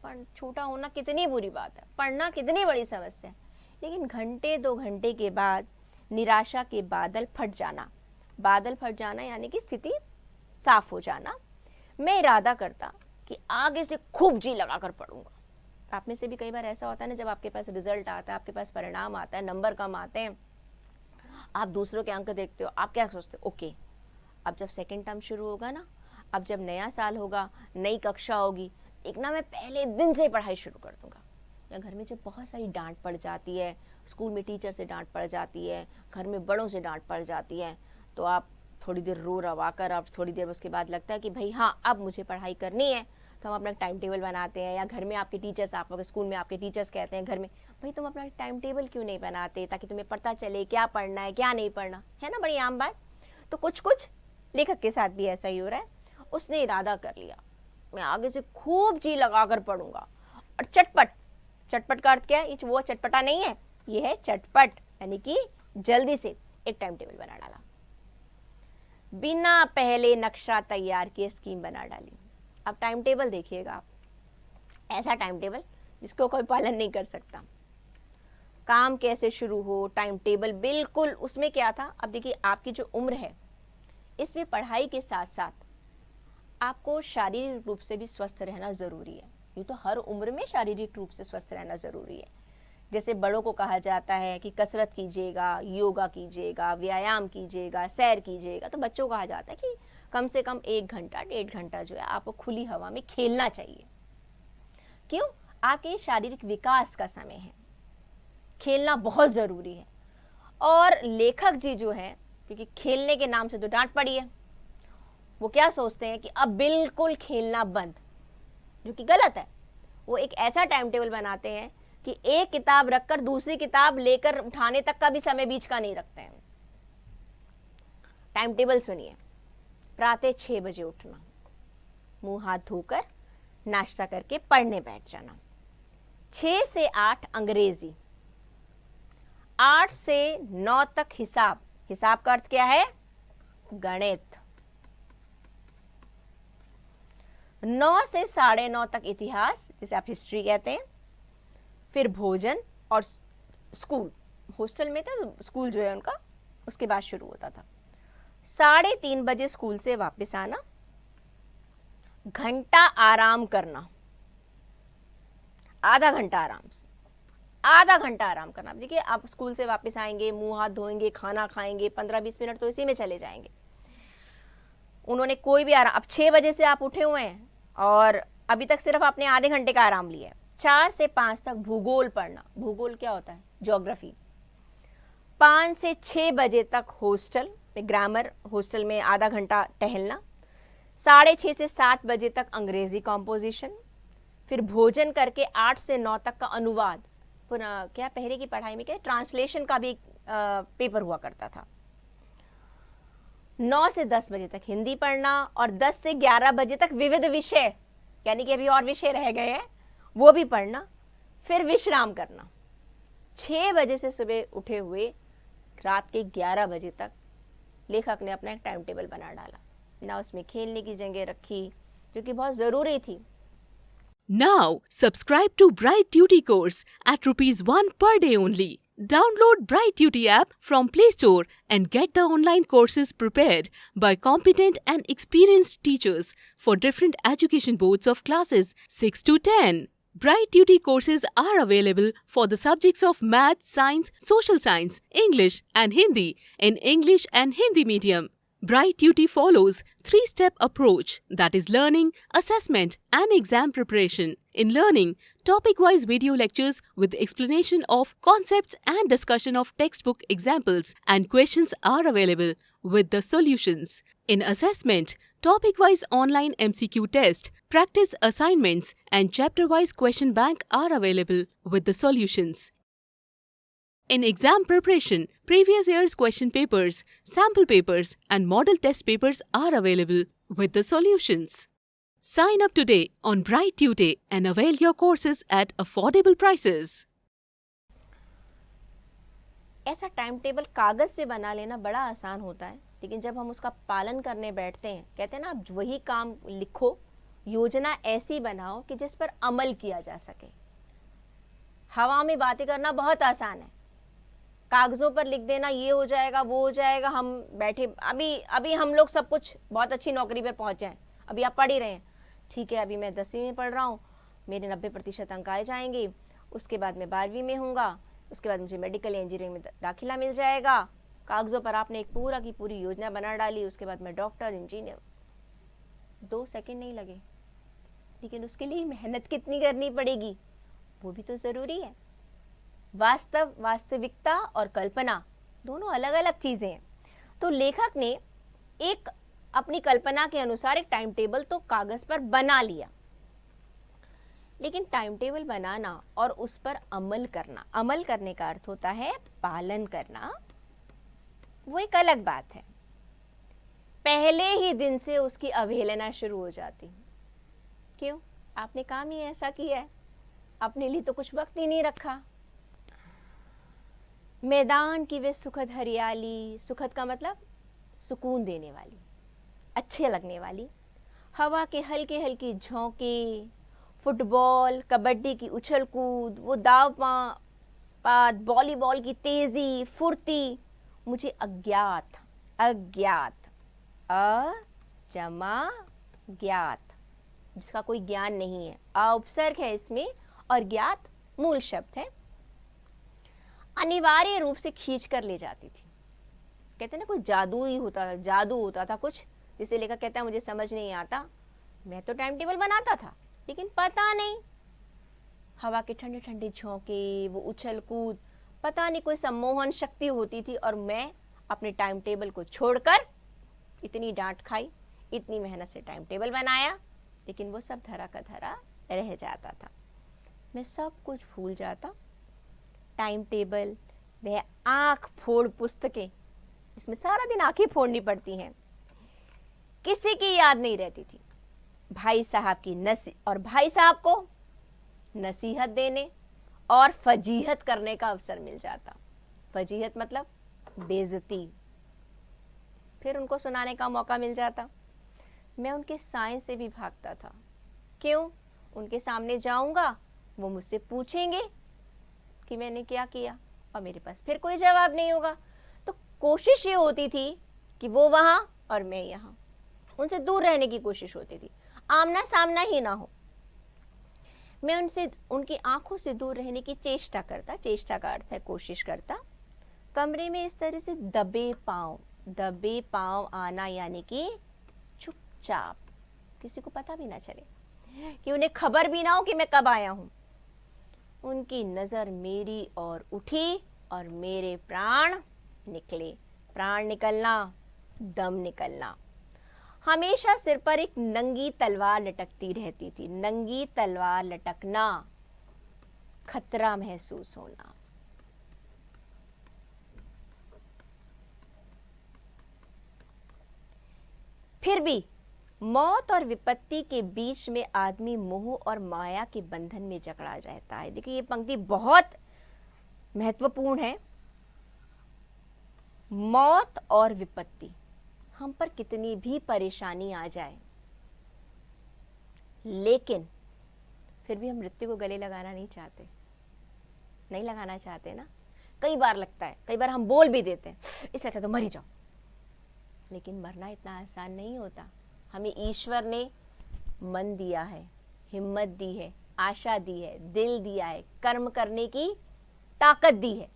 पर छोटा होना कितनी बुरी बात है, पढ़ना कितनी बड़ी समस्या है। लेकिन घंटे 2 घंटे के बाद निराशा के बादल फट जाना, बादल फट जाना यानी कि स्थिति साफ हो जाना। मैं इरादा करता कि आगे से खूब जी लगाकर पढ़ूंगा। आप में से भी कई बार ऐसा होता है ना, जब आपके पास रिजल्ट आता है, आपके पास परिणाम आता है, नंबर कम आते हैं, आप दूसरों के अंक देखते हो, आप क्या सोचते हो? ओके, अब जब सेकेंड टर्म शुरू होगा ना, अब जब नया साल होगा, नई कक्षा होगी, एक ना मैं पहले दिन से पढ़ाई शुरू कर दूंगा। या घर में जब बहुत सारी डांट पड़ जाती है, स्कूल में टीचर से डांट पड़ जाती है, घर में बड़ों से डांट पड़ जाती है, तो आप थोड़ी देर रो रवा कर, अब थोड़ी देर उसके बाद लगता है कि भाई हाँ अब मुझे पढ़ाई करनी है, तो हम अपना टाइम टेबल बनाते हैं। या घर में आपके टीचर्स, आप लोग स्कूल में आपके टीचर्स कहते हैं घर में, भाई तुम अपना टाइम टेबल क्यों नहीं बनाते, ताकि तुम्हें पता चले क्या पढ़ना है क्या नहीं पढ़ना है ना, बड़ी आम बात। तो कुछ कुछ लेखक के साथ भी ऐसा ही हो रहा है। उसने इरादा कर लिया, मैं आगे से खूब जी लगाकर पढ़ूंगा। और चटपट, चटपट का अर्थ क्या है? वो चटपटा नहीं है, ये है चटपट, यानी कि जल्दी से एक टाइम टेबल बना डाला, बिना पहले नक्शा तैयार किए स्कीम बना डाली। अब टाइम टेबल देखिएगा आप, ऐसा टाइम टेबल जिसको कोई पालन नहीं कर सकता। काम कैसे शुरू हो, टाइम टेबल बिल्कुल उसमें क्या था। अब देखिए आपकी जो उम्र है, इसमें पढ़ाई के साथ साथ आपको शारीरिक रूप से भी स्वस्थ रहना ज़रूरी है। यूँ तो हर उम्र में शारीरिक रूप से स्वस्थ रहना ज़रूरी है। जैसे बड़ों को कहा जाता है कि कसरत कीजिएगा, योगा कीजिएगा, व्यायाम कीजिएगा, सैर कीजिएगा, तो बच्चों को कहा जाता है कि कम से कम 1 घंटा 1.5 घंटा जो है आपको खुली हवा में खेलना चाहिए। क्यों? आपके शारीरिक विकास का समय है, खेलना बहुत ज़रूरी है। और लेखक जी जो है, क्योंकि खेलने के नाम से तो डांट पड़ी है, वो क्या सोचते हैं कि अब बिल्कुल खेलना बंद, जो कि गलत है। वो एक ऐसा टाइम टेबल बनाते हैं कि एक किताब रखकर दूसरी किताब लेकर उठाने तक का भी समय बीच का नहीं रखते हैं। टाइम टेबल सुनिए, प्रातः 6 बजे उठना, मुंह हाथ धोकर नाश्ता करके पढ़ने बैठ जाना, 6 से 8 अंग्रेजी, 8 से 9 तक हिसाब, हिसाब का अर्थ क्या है? गणित, 9 से 9:30 तक इतिहास, जिसे आप हिस्ट्री कहते हैं, फिर भोजन और स्कूल, हॉस्टल में था तो स्कूल जो है उनका उसके बाद शुरू होता था। 3:30 बजे स्कूल से वापस आना, घंटा आराम करना, आधा घंटा आराम करना। देखिए आप स्कूल से वापस आएंगे, मुंह हाथ धोएंगे, खाना खाएंगे, 15-20 मिनट तो इसी में चले जाएंगे। उन्होंने कोई भी आराम, अब 6 बजे से आप उठे हुए हैं और अभी तक सिर्फ आपने आधे घंटे का आराम लिया है। 4 से 5 तक भूगोल पढ़ना। भूगोल क्या होता है? ज्योग्राफी। 5 से 6 बजे तक हॉस्टल ग्रामर, हॉस्टल में आधा घंटा टहलना। 6:30 से 7 बजे तक अंग्रेजी कॉम्पोजिशन। फिर भोजन करके 8 से 9 तक का अनुवाद। पुनः क्या पहले की पढ़ाई में क्या ट्रांसलेशन का भी पेपर हुआ करता था। 9 से 10 बजे तक हिंदी पढ़ना और 10 से 11 बजे तक विविध विषय, यानी कि अभी और विषय रह गए हैं वो भी पढ़ना। फिर विश्राम करना। 6 बजे से सुबह उठे हुए रात के 11 बजे तक लेखक ने अपना एक टाइम टेबल बना डाला ना, उसमें खेलने की जगह रखी जो कि बहुत ज़रूरी थी। Now, subscribe to Bright Duty course at ₹1 per day only. Download Bright Duty app from Play Store and get the online courses prepared by competent and experienced teachers for different education boards of classes 6 to 10. Bright Duty courses are available for the subjects of Math, Science, Social Science, English and Hindi in English and Hindi medium. Bright Duty follows 3-step approach, that is learning, assessment and exam preparation. In learning, topic-wise video lectures with explanation of concepts and discussion of textbook examples and questions are available with the solutions. In assessment, topic-wise online MCQ test, practice assignments and chapter-wise question bank are available with the solutions. In exam preparation, previous year's question papers, sample papers and model test papers are available with the solutions. Sign up today on Bright Tutor and avail your courses at affordable prices. ऐसा time table कागज़ पे बना लेना बड़ा आसान होता है, लेकिन जब हम उसका पालन करने बैठते हैं, कहते हैं ना आप वही काम लिखो, योजना ऐसी बनाओ कि जिस पर अमल किया जा सके। हवा में बातें करना बहुत आसान है, कागज़ों पर लिख देना ये हो जाएगा वो हो जाएगा। हम बैठे अभी हम लोग सब कुछ बहुत अच्छी नौकरी पर पहुंच जाएं, अभी आप पढ़ ही रहे हैं, ठीक है अभी मैं 10वीं में पढ़ रहा हूँ, मेरे 90% अंक आए जाएंगे, उसके बाद मैं 12वीं में हूँगा, उसके बाद मुझे मेडिकल इंजीनियरिंग में दाखिला मिल जाएगा। कागज़ों पर आपने एक पूरा की पूरी योजना बना डाली, उसके बाद मैं डॉक्टर इंजीनियर। 2 सेकंड नहीं लगे, लेकिन उसके लिए मेहनत कितनी करनी पड़ेगी वो भी तो ज़रूरी है। वास्तविकता और कल्पना दोनों अलग अलग चीज़ें हैं। तो लेखक ने एक अपनी कल्पना के अनुसार एक टाइम टेबल तो कागज़ पर बना लिया, लेकिन टाइम टेबल बनाना और उस पर अमल करना, अमल करने का अर्थ होता है पालन करना, वो एक अलग बात है। पहले ही दिन से उसकी अवहेलना शुरू हो जाती। क्यों? आपने काम ही ऐसा किया है, अपने लिए तो कुछ वक्त ही नहीं रखा। मैदान की वे सुखद हरियाली, सुखद का मतलब सुकून देने वाली, अच्छे लगने वाली, हवा के हल्के हल्के झोंके, फुटबॉल कबड्डी की उछल कूद, वो दाव पात, वॉलीबॉल की तेज़ी फुर्ती, मुझे अज्ञात जमा ज्ञात, जिसका कोई ज्ञान नहीं है, उपसर्ग है इसमें और ज्ञात मूल शब्द है, अनिवार्य रूप से खींच कर ले जाती थी। कहते हैं ना कोई जादू होता था कुछ, जिसे लेकर कहता है मुझे समझ नहीं आता, मैं तो टाइम टेबल बनाता था लेकिन पता नहीं, हवा के ठंडे ठंडे झोंके, वो उछल कूद, पता नहीं कोई सम्मोहन शक्ति होती थी और मैं अपने टाइम टेबल को छोड़कर इतनी डांट खाई, इतनी मेहनत से टाइम टेबल बनाया, लेकिन वो सब धरा का धरा रह जाता था। मैं सब कुछ भूल जाता। टाइम टेबल, वह आँख फोड़ पुस्तकें जिसमें सारा दिन आंखें फोड़नी पड़ती हैं, किसी की याद नहीं रहती थी। भाई साहब को नसीहत देने और फजीहत करने का अवसर मिल जाता। फजीहत मतलब बेइज्जती, फिर उनको सुनाने का मौका मिल जाता। मैं उनके साए से भी भागता था। क्यों? उनके सामने जाऊंगा, वो मुझसे पूछेंगे कि मैंने क्या किया और मेरे पास फिर कोई जवाब नहीं होगा। तो कोशिश ये होती थी कि वो वहां और मैं यहाँ, उनसे दूर रहने की कोशिश होती थी, आमना सामना ही ना हो। मैं उनसे, उनकी आंखों से दूर रहने की चेष्टा करता, चेष्टा का अर्थ है कोशिश करता। कमरे में इस तरह से दबे पांव आना, यानी कि चुपचाप, किसी को पता भी ना चले, कि उन्हें खबर भी ना हो कि मैं कब आया हूं। उनकी नजर मेरी ओर उठी और मेरे प्राण निकले। प्राण निकलना, दम निकलना। हमेशा सिर पर एक नंगी तलवार लटकती रहती थी। नंगी तलवार लटकना, खतरा महसूस होना। फिर भी मौत और विपत्ति के बीच में आदमी मोह और माया के बंधन में जकड़ा रहता है। देखिए, ये पंक्ति बहुत महत्वपूर्ण है। मौत और विपत्ति, हम पर कितनी भी परेशानी आ जाए, लेकिन फिर भी हम मृत्यु को गले लगाना नहीं लगाना चाहते ना। कई बार लगता है, कई बार हम बोल भी देते हैं, इससे अच्छा तो मर ही जाओ। लेकिन मरना इतना आसान नहीं होता। हमें ईश्वर ने मन दिया है, हिम्मत दी है, आशा दी है, दिल दिया है, कर्म करने की ताकत दी है।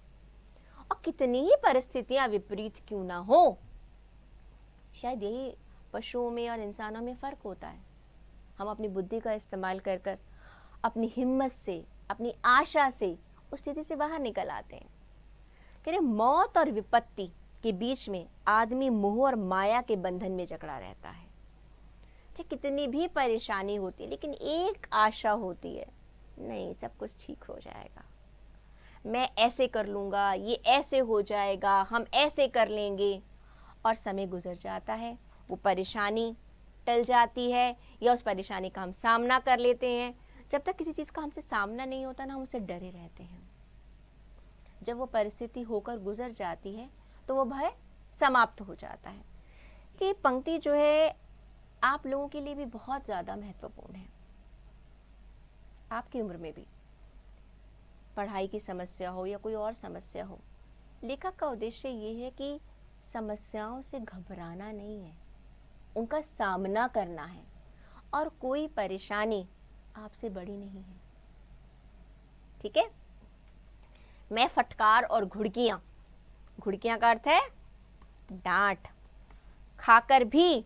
और कितनी ही परिस्थितियां विपरीत क्यों ना हो, शायद यही पशुओं में और इंसानों में फर्क होता है। हम अपनी बुद्धि का इस्तेमाल कर कर अपनी हिम्मत से, अपनी आशा से उस स्थिति से बाहर निकल आते हैं। कह रहे मौत और विपत्ति के बीच में आदमी मोह और माया के बंधन में जकड़ा रहता है। चाहे कितनी भी परेशानी होती है, लेकिन एक आशा होती है, नहीं सब कुछ ठीक हो जाएगा, मैं ऐसे कर लूँगा, ये ऐसे हो जाएगा, हम ऐसे कर लेंगे। और समय गुजर जाता है, वो परेशानी टल जाती है या उस परेशानी का हम सामना कर लेते हैं। जब तक किसी चीज़ का हमसे सामना नहीं होता ना, हम उससे डरे रहते हैं। जब वो परिस्थिति होकर गुजर जाती है तो वो भय समाप्त हो जाता है। ये पंक्ति जो है आप लोगों के लिए भी बहुत ज़्यादा महत्वपूर्ण है। आपकी उम्र में भी पढ़ाई की समस्या हो या कोई और समस्या हो, लेखक का उद्देश्य ये है कि समस्याओं से घबराना नहीं है, उनका सामना करना है। और कोई परेशानी आपसे बड़ी नहीं है। ठीक है। मैं फटकार और घुड़कियां का अर्थ है डांट खाकर भी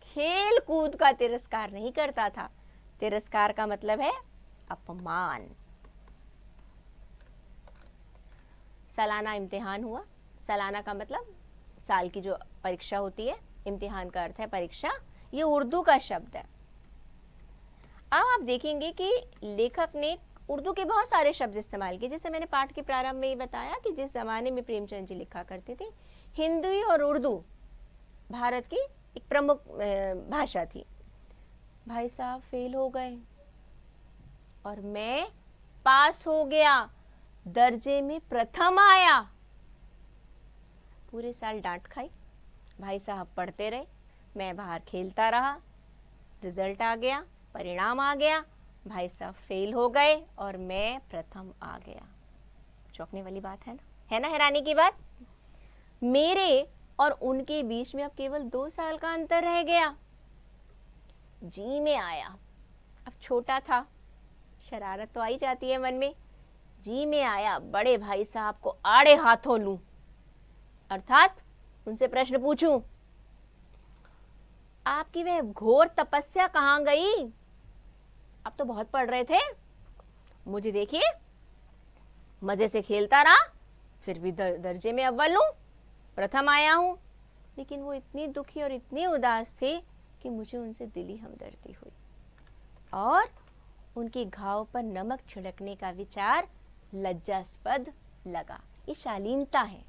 खेल कूद का तिरस्कार नहीं करता था। तिरस्कार का मतलब है अपमान। सालाना इम्तिहान हुआ। सालाना का मतलब साल की जो परीक्षा होती है, इम्तिहान का अर्थ है परीक्षा। ये उर्दू का शब्द है। अब आप देखेंगे कि लेखक ने उर्दू के बहुत सारे शब्द इस्तेमाल किए। जैसे मैंने पाठ के प्रारंभ में ही बताया कि जिस ज़माने में प्रेमचंद जी लिखा करते थे, हिंदी और उर्दू भारत की एक प्रमुख भाषा थी। भाई साहब फेल हो गए और मैं पास हो गया, दर्जे में प्रथम आया। पूरे साल डांट खाई, भाई साहब पढ़ते रहे, मैं बाहर खेलता रहा, रिजल्ट आ गया, परिणाम आ गया, भाई साहब फेल हो गए और मैं प्रथम आ गया। चौंकने वाली बात है ना हैरानी की बात। मेरे और उनके बीच में अब केवल 2 साल का अंतर रह गया। जी में आया, अब छोटा था, शरारत तो आई जाती है मन में। जी में आया बड़े भाई साहब को आड़े हाथों लूं, अर्थात उनसे प्रश्न पूछूं, आपकी वह घोर तपस्या कहाँ गई? आप तो बहुत पढ़ रहे थे, मुझे देखिए मजे से खेलता रहा, फिर भी दर्जे में अव्वल हूं, प्रथम आया हूं। लेकिन वो इतनी दुखी और इतनी उदास थे कि मुझे उनसे दिली हमदर्दी हुई और उनके घाव पर नमक छिड़कने का विचार लज्जास्पद लगा। ये शालीनता है।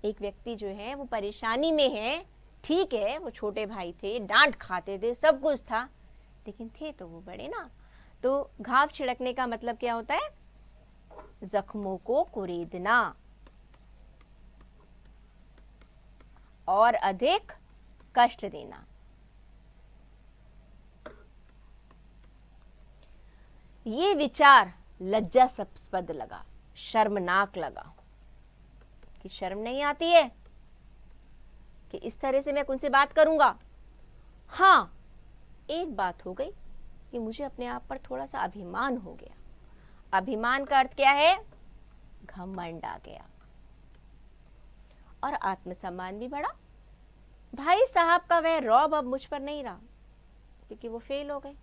एक व्यक्ति जो है वो परेशानी में है, ठीक है, वो छोटे भाई थे, डांट खाते थे, सब कुछ था, लेकिन थे तो वो बड़े ना। तो घाव छिड़कने का मतलब क्या होता है? जख्मों को कुरेदना और अधिक कष्ट देना। ये विचार लज्जास्पद लगा, शर्मनाक लगा कि शर्म नहीं आती है कि इस तरह से मैं उनसे बात करूंगा। हाँ, एक बात हो गई कि मुझे अपने आप पर थोड़ा सा अभिमान हो गया। अभिमान का अर्थ क्या है? घमंड आ गया और आत्मसम्मान भी बढ़ा। भाई साहब का वह रौब अब मुझ पर नहीं रहा क्योंकि वो फेल हो गए।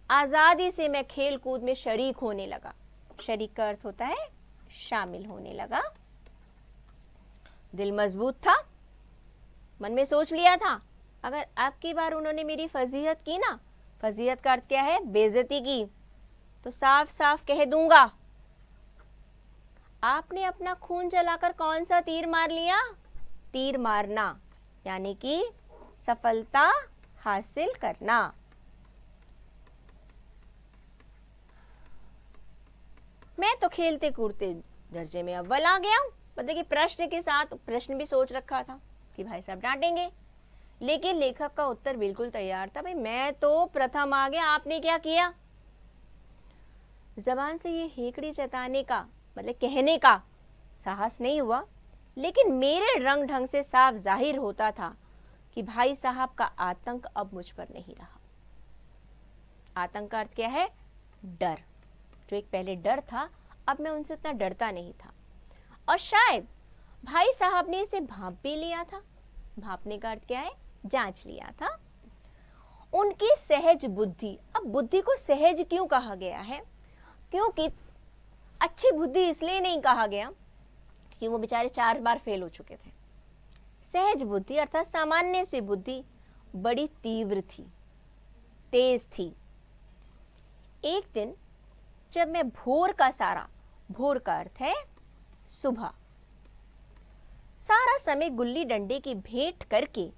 आजादी से मैं खेल कूद में शरीक होने लगा। शरीक का अर्थ होता है शामिल होने लगा। दिल मजबूत था, मन में सोच लिया था अगर अब की बार उन्होंने मेरी फजीहत की ना, फजीहत का अर्थ क्या है? बेइज्जती की, तो साफ साफ कह दूंगा। आपने अपना खून जलाकर कौन सा तीर मार लिया? तीर मारना यानी कि सफलता हासिल करना। मैं तो खेलते कूदते दर्जे में अव्वल आ गया। मतलब कि प्रश्न के साथ प्रश्न भी सोच रखा था कि भाई साहब डांटेंगे, लेकिन लेखक का उत्तर बिल्कुल तैयार था। भाई मैं तो प्रथम आ गया, आपने क्या किया? जबान से ये हेकड़ी जताने का मतलब कहने का साहस नहीं हुआ, लेकिन मेरे रंग ढंग से साफ जाहिर होता था कि भाई साहब का आतंक अब मुझ पर नहीं रहा। आतंक का अर्थ क्या है? डर। जो एक पहले डर था, अब मैं उनसे उतना डरता नहीं था। और शायद भाई साहब ने इसे भांप भी लिया था। भांपने का अर्थ क्या है? जांच लिया था। उनकी सहज बुद्धि। अब बुद्धि को सहज क्यों कहा गया है? क्योंकि अच्छी बुद्धि इसलिए नहीं कहा गया कि वो बेचारे 4 बार फेल हो चुके थे। सहज बुद्धि अर्थात सामान्य सी बुद्धि बड़ी तीव्र थी, तेज थी। एक दिन जब मैं भोर का अर्थ है सुबह, सारा समय गुल्ली डंडे की भेंट करके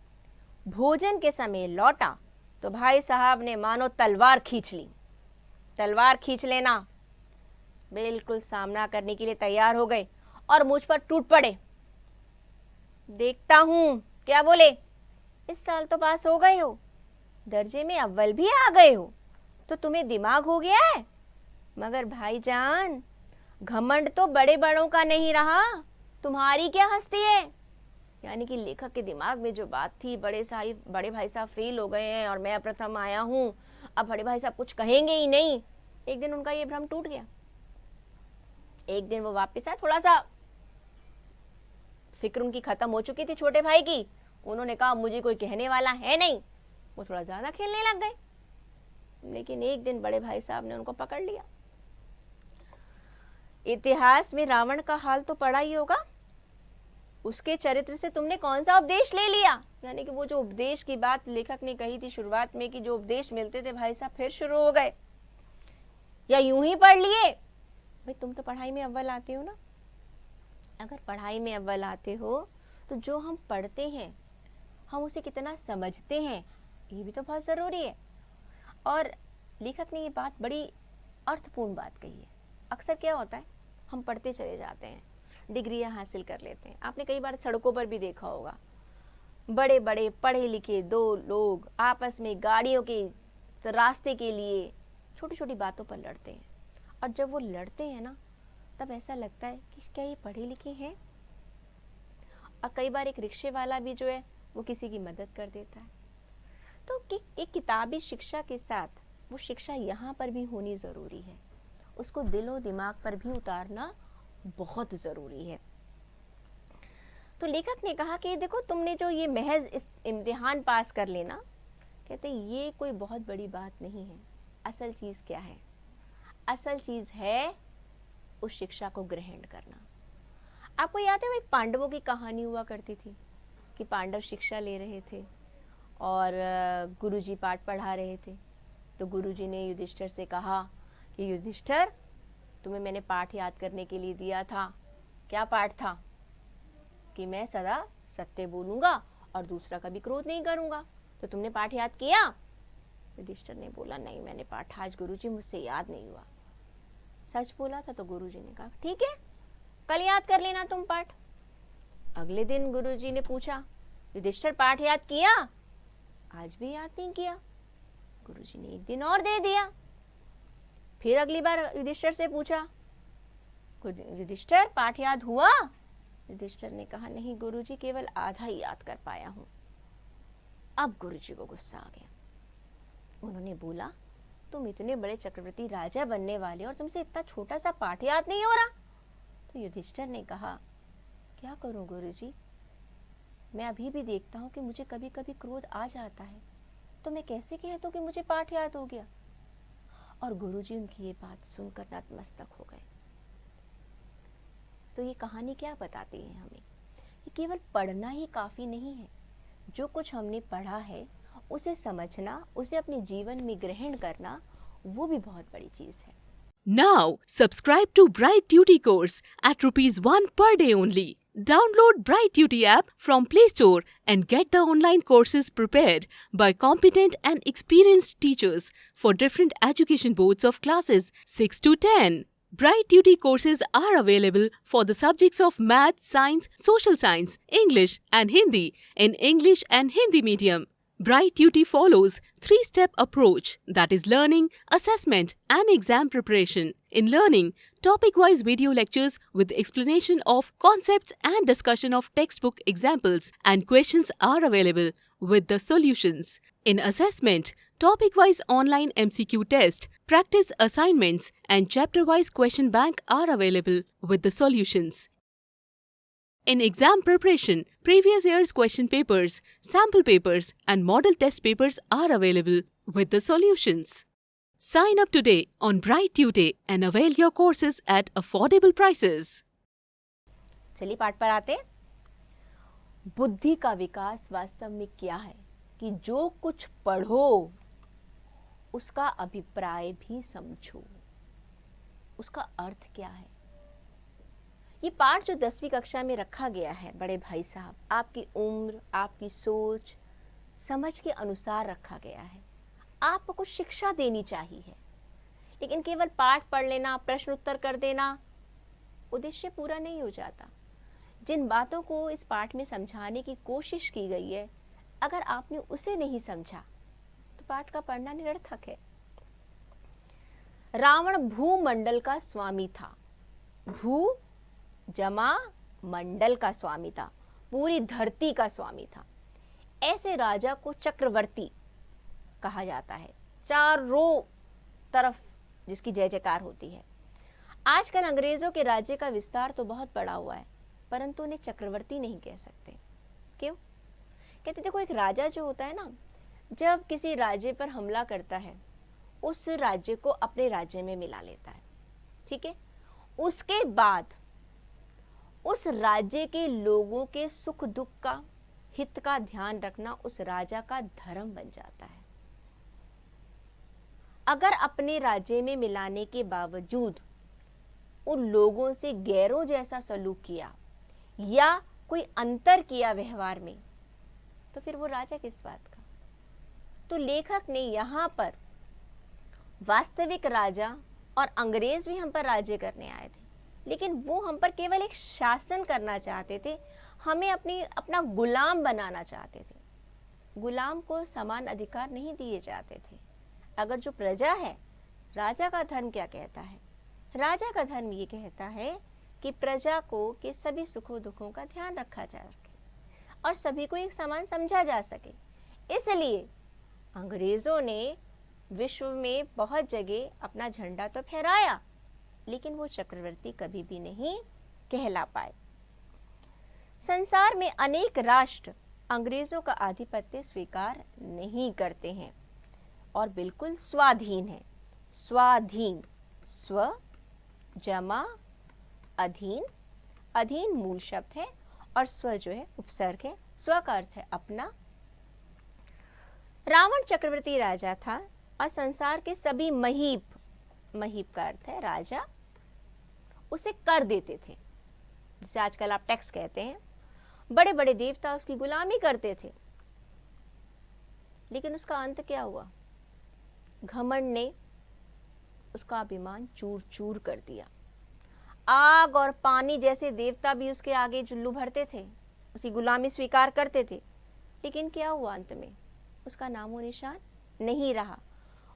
भोजन के समय लौटा तो भाई साहब ने मानो तलवार खींच ली। तलवार खींच लेना, बिल्कुल सामना करने के लिए तैयार हो गए और मुझ पर टूट पड़े। देखता हूं क्या बोले, इस साल तो पास हो गए हो, दर्जे में अव्वल भी आ गए हो, तो तुम्हें दिमाग हो गया है। मगर भाईजान, घमंड तो बड़े बड़ों का नहीं रहा, तुम्हारी क्या हस्ती है? यानी कि लेखक के दिमाग में जो बात थी, बड़े भाई साहब फेल हो गए हैं और मैं प्रथम आया हूं, अब बड़े भाई साहब कुछ कहेंगे ही नहीं। एक दिन उनका ये भ्रम टूट गया। एक दिन वो वापस आए, थोड़ा सा फिक्र उनकी खत्म हो चुकी थी छोटे भाई की। उन्होंने कहा मुझे कोई कहने वाला है नहीं। वो थोड़ा ज्यादा खेलने लग गए। लेकिन एक दिन बड़े भाई साहब ने उनको पकड़ लिया। इतिहास में रावण का हाल तो पढ़ा ही होगा। उसके चरित्र से तुमने कौन सा उपदेश ले लिया? यानी कि वो जो उपदेश की बात लेखक ने कही थी शुरुआत में कि जो उपदेश मिलते थे भाई साहब फिर शुरू हो गए, या यूं ही पढ़ लिए? भाई तुम तो पढ़ाई में अव्वल आते हो ना। अगर पढ़ाई में अव्वल आते हो तो जो हम पढ़ते हैं हम उसे कितना समझते हैं ये भी तो बहुत ज़रूरी है। और लेखक ने ये बात बड़ी अर्थपूर्ण बात कही है। अक्सर क्या होता है, हम पढ़ते चले जाते हैं, डिग्रियां हासिल कर लेते हैं। आपने कई बार सड़कों पर भी देखा होगा, बड़े बड़े पढ़े लिखे 2 लोग आपस में गाड़ियों के रास्ते के लिए छोटी छोटी बातों पर लड़ते हैं। और जब वो लड़ते हैं ना, तब ऐसा लगता है कि क्या ये पढ़े लिखे हैं? और कई बार एक रिक्शे वाला भी जो है वो किसी की मदद कर देता है। तो एक किताबी शिक्षा के साथ वो शिक्षा यहाँ पर भी होनी ज़रूरी है। उसको दिलो दिमाग पर भी उतारना बहुत ज़रूरी है। तो लेखक ने कहा कि देखो, तुमने जो ये महज इस इम्तिहान पास कर लेना, कहते ये कोई बहुत बड़ी बात नहीं है। असल चीज़ क्या है? असल चीज़ है उस शिक्षा को ग्रहण करना। आपको याद है वो एक पांडवों की कहानी हुआ करती थी कि पांडव शिक्षा ले रहे थे और गुरुजी पाठ पढ़ा रहे थे। तो गुरुजी ने युधिष्ठिर से कहा कि युधिष्ठिर, तुम्हें मैंने पाठ याद करने के लिए दिया था। क्या पाठ था? कि मैं सदा सत्य बोलूँगा और दूसरा कभी क्रोध नहीं करूँगा। तो तुमने पाठ याद किया? युधिष्ठिर ने बोला, नहीं, मैंने पाठ आज गुरुजी मुझसे याद नहीं हुआ। सच बोला था। तो गुरुजी ने कहा ठीक है, कल याद कर लेना तुम पाठ। अगले दिन गुरुजी ने पूछा, युधिष्ठिर पाठ याद किया? आज भी याद नहीं किया। गुरुजी ने एक दिन और दे दिया। फिर अगली बार युधिष्ठिर से पूछा, युधिष्ठिर पाठ याद हुआ? युधिष्ठिर ने कहा, नहीं गुरुजी, केवल आधा ही याद कर पाया हूं। अब गुरुजी को गुस्सा आ गया। उन्होंने बोला, तुम इतने बड़े चक्रवर्ती राजा बनने वाले और तुमसे इतना छोटा सा पाठ याद नहीं हो रहा? तो युधिष्ठिर ने कहा, क्या करूं गुरुजी, मैं अभी भी देखता हूं कि मुझे कभी कभी क्रोध आ जाता है, तो मैं कैसे कह दूं कि मुझे पाठ याद हो गया? और गुरुजी उनकी ये बात सुनकर नतमस्तक हो गए। तो ये कहानी क्या बताती है हमें कि केवल पढ़ना ही काफ़ी नहीं है। जो कुछ हमने पढ़ा है उसे समझना, उसे अपने जीवन में ग्रहण करना, वो भी बहुत बड़ी चीज़ है। Now, subscribe to Bright Duty course at ₹1 per day only. Download Bright Duty app from Play Store and get the online courses prepared by competent and experienced teachers for different education boards of classes 6 to 10. Bright Duty courses are available for the subjects of Math, Science, Social Science, English and Hindi in English and Hindi medium. Bright Duty follows 3-step approach, that is learning, assessment and exam preparation. In learning, topic-wise video lectures with explanation of concepts and discussion of textbook examples and questions are available with the solutions. In assessment, topic-wise online MCQ test, practice assignments and chapter-wise question bank are available with the solutions. In exam preparation, previous year's question papers, sample papers and model test papers are available with the solutions. Sign up today on Bright Tutor and avail your courses at affordable prices. चलिए पाठ पर आते हैं। बुद्धि का विकास वास्तव में क्या है कि जो कुछ पढ़ो उसका अभिप्राय भी समझो, उसका अर्थ क्या है। ये पाठ जो 10वीं कक्षा में रखा गया है बड़े भाई साहब, आपकी उम्र, आपकी सोच, समझ के अनुसार रखा गया है। आपको कुछ शिक्षा देनी चाहिए, लेकिन केवल पाठ पढ़ लेना, प्रश्न उत्तर कर देना उद्देश्य पूरा नहीं हो जाता। जिन बातों को इस पाठ में समझाने की कोशिश की गई है, अगर आपने उसे नहीं समझा तो पाठ का पढ़ना निरर्थक है। रावण भूमंडल का स्वामी था। भू जमा मंडल का स्वामी था, पूरी धरती का स्वामी था। ऐसे राजा को चक्रवर्ती कहा जाता है, चारों तरफ जिसकी जय जयकार होती है। आजकल अंग्रेजों के राज्य का विस्तार तो बहुत बड़ा हुआ है, परंतु उन्हें चक्रवर्ती नहीं कह सकते। क्यों? कहते देखो, एक राजा जो होता है ना, जब किसी राज्य पर हमला करता है, उस राज्य को अपने राज्य में मिला लेता है, ठीक है। उसके बाद उस राज्य के लोगों के सुख दुख का, हित का ध्यान रखना उस राजा का धर्म बन जाता है। अगर अपने राज्य में मिलाने के बावजूद उन लोगों से गैरों जैसा सलूक किया या कोई अंतर किया व्यवहार में, तो फिर वो राजा किस बात का। तो लेखक ने यहाँ पर वास्तविक राजा, और अंग्रेज भी हम पर राज्य करने आए थे, लेकिन वो हम पर केवल एक शासन करना चाहते थे, हमें अपना गुलाम बनाना चाहते थे। गुलाम को समान अधिकार नहीं दिए जाते थे। अगर जो प्रजा है, राजा का धर्म क्या कहता है? राजा का धर्म ये कहता है कि प्रजा को के सभी सुखों दुखों का ध्यान रखा जा सके और सभी को एक समान समझा जा सके। इसलिए अंग्रेजों ने विश्व में बहुत जगह अपना झंडा तो फहराया, लेकिन वो चक्रवर्ती कभी भी नहीं कहला पाए। संसार में अनेक राष्ट्र अंग्रेजों का आधिपत्य स्वीकार नहीं करते हैं और बिल्कुल स्वाधीन है। स्वाधीन, स्व जमा अधीन, अधीन मूल शब्द है और स्व जो है उपसर्ग है। स्व का अर्थ है अपना। रावण चक्रवर्ती राजा था और संसार के सभी महीप, महीप का अर्थ है राजा, उसे कर देते थे, जिसे आजकल आप टैक्स कहते हैं। बड़े बड़े देवता उसकी गुलामी करते थे, लेकिन उसका अंत क्या हुआ? घमंड ने उसका अभिमान चूर चूर कर दिया। आग और पानी जैसे देवता भी उसके आगे जुल्लू भरते थे, उसकी गुलामी स्वीकार करते थे, लेकिन क्या हुआ अंत में? उसका नामो निशान नहीं रहा।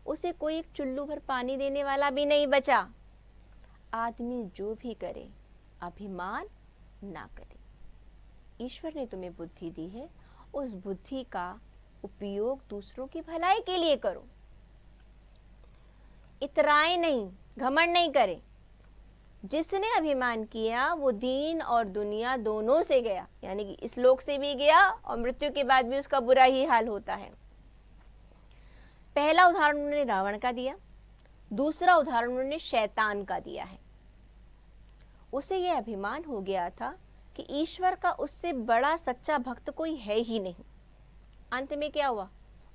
उसे कोई एक चुल्लू भर पानी देने वाला भी नहीं बचा। आदमी जो भी करे, अभिमान ना करे। ईश्वर ने तुम्हें बुद्धि दी है, उस बुद्धि का उपयोग दूसरों की भलाई के लिए करो। इतराए नहीं, घमंड नहीं करे। जिसने अभिमान किया वो दीन और दुनिया दोनों से गया, यानी कि इस लोक से भी गया और मृत्यु के बाद भी उसका बुरा ही हाल होता है। पहला उदाहरण उन्होंने रावण का दिया, दूसरा उदाहरण उन्होंने शैतान का दिया है। उसे यह अभिमान हो गया था कि ईश्वर का उससे बड़ा सच्चा भक्त कोई है ही नहीं। अंत में क्या हुआ?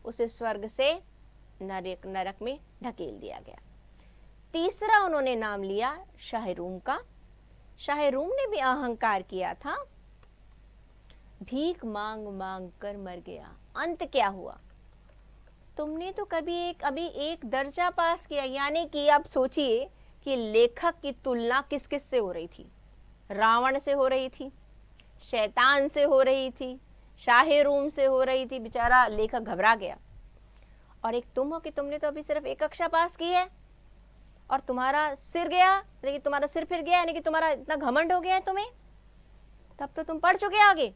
उसे स्वर्ग से नरक में ढकेल दिया गया। तीसरा उन्होंने नाम लिया शाहरुम का। शाहरुम ने भी अहंकार किया था, भीख मांग मांग कर मर गया। अंत क्या हुआ? तुमने तो अभी एक दर्जा पास किया, यानी कि आप सोचिए कि लेखक की तुलना किस किस से हो रही थी। रावण से हो रही थी, शैतान से हो रही थी, शाहरुम से हो रही थी। बेचारा लेखक घबरा गया। और एक तुम हो कि तुमने तो अभी सिर्फ एक कक्षा पास की है और तुम्हारा सिर गया, लेकिन तुम्हारा सिर फिर गया, यानी कि तुम्हारा इतना घमंड हो गया है तुम्हें। तब तो तुम पढ़ चुके आगे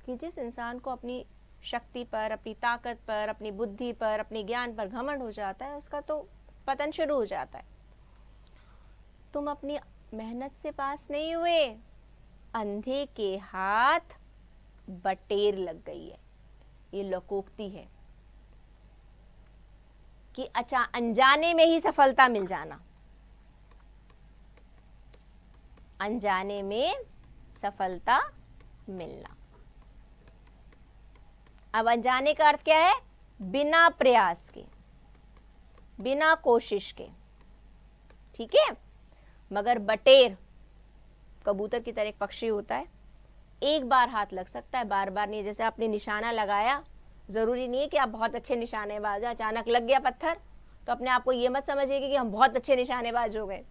कि जिस इंसान को अपनी शक्ति पर, अपनी ताकत पर, अपनी बुद्धि पर, अपने ज्ञान पर घमंड हो जाता है, उसका तो पतन शुरू हो जाता है। तुम अपनी मेहनत से पास नहीं हुए, अंधे के हाथ बटेर लग गई है। ये लोकोक्ति है कि अनजाने में ही सफलता मिल जाना, अनजाने में सफलता मिलना। अब अनजाने का अर्थ क्या है? बिना प्रयास के, बिना कोशिश के, ठीक है। मगर बटेर कबूतर की तरह एक पक्षी होता है, एक बार हाथ लग सकता है, बार बार नहीं। जैसे आपने निशाना लगाया, जरूरी नहीं है कि आप बहुत अच्छे निशानेबाज हो। अचानक लग गया पत्थर तो अपने आप को ये मत समझिए कि हम बहुत अच्छे निशानेबाज हो गए।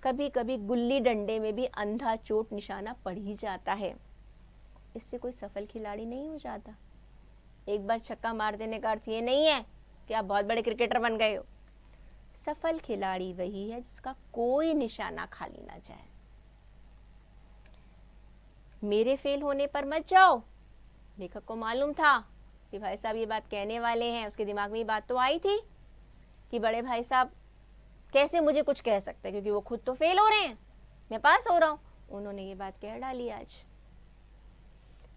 कभी कभी गुल्ली डंडे में भी अंधा चोट निशाना पड़ ही जाता है, इससे कोई सफल खिलाड़ी नहीं हो जाता। एक बार छक्का मार देने का अर्थ ये नहीं है कि आप बहुत बड़े क्रिकेटर बन गए हो। सफल खिलाड़ी वही है जिसका कोई निशाना खाली ना जाए। मेरे फेल होने पर मत जाओ। लेखक को मालूम था कि भाई साहब ये बात कहने वाले हैं, उसके दिमाग में ये बात तो आई थी कि बड़े भाई साहब कैसे मुझे कुछ कह सकते हैं, क्योंकि वो खुद तो फेल हो रहे हैं, मैं पास हो रहा हूँ। उन्होंने ये बात कह डाली आज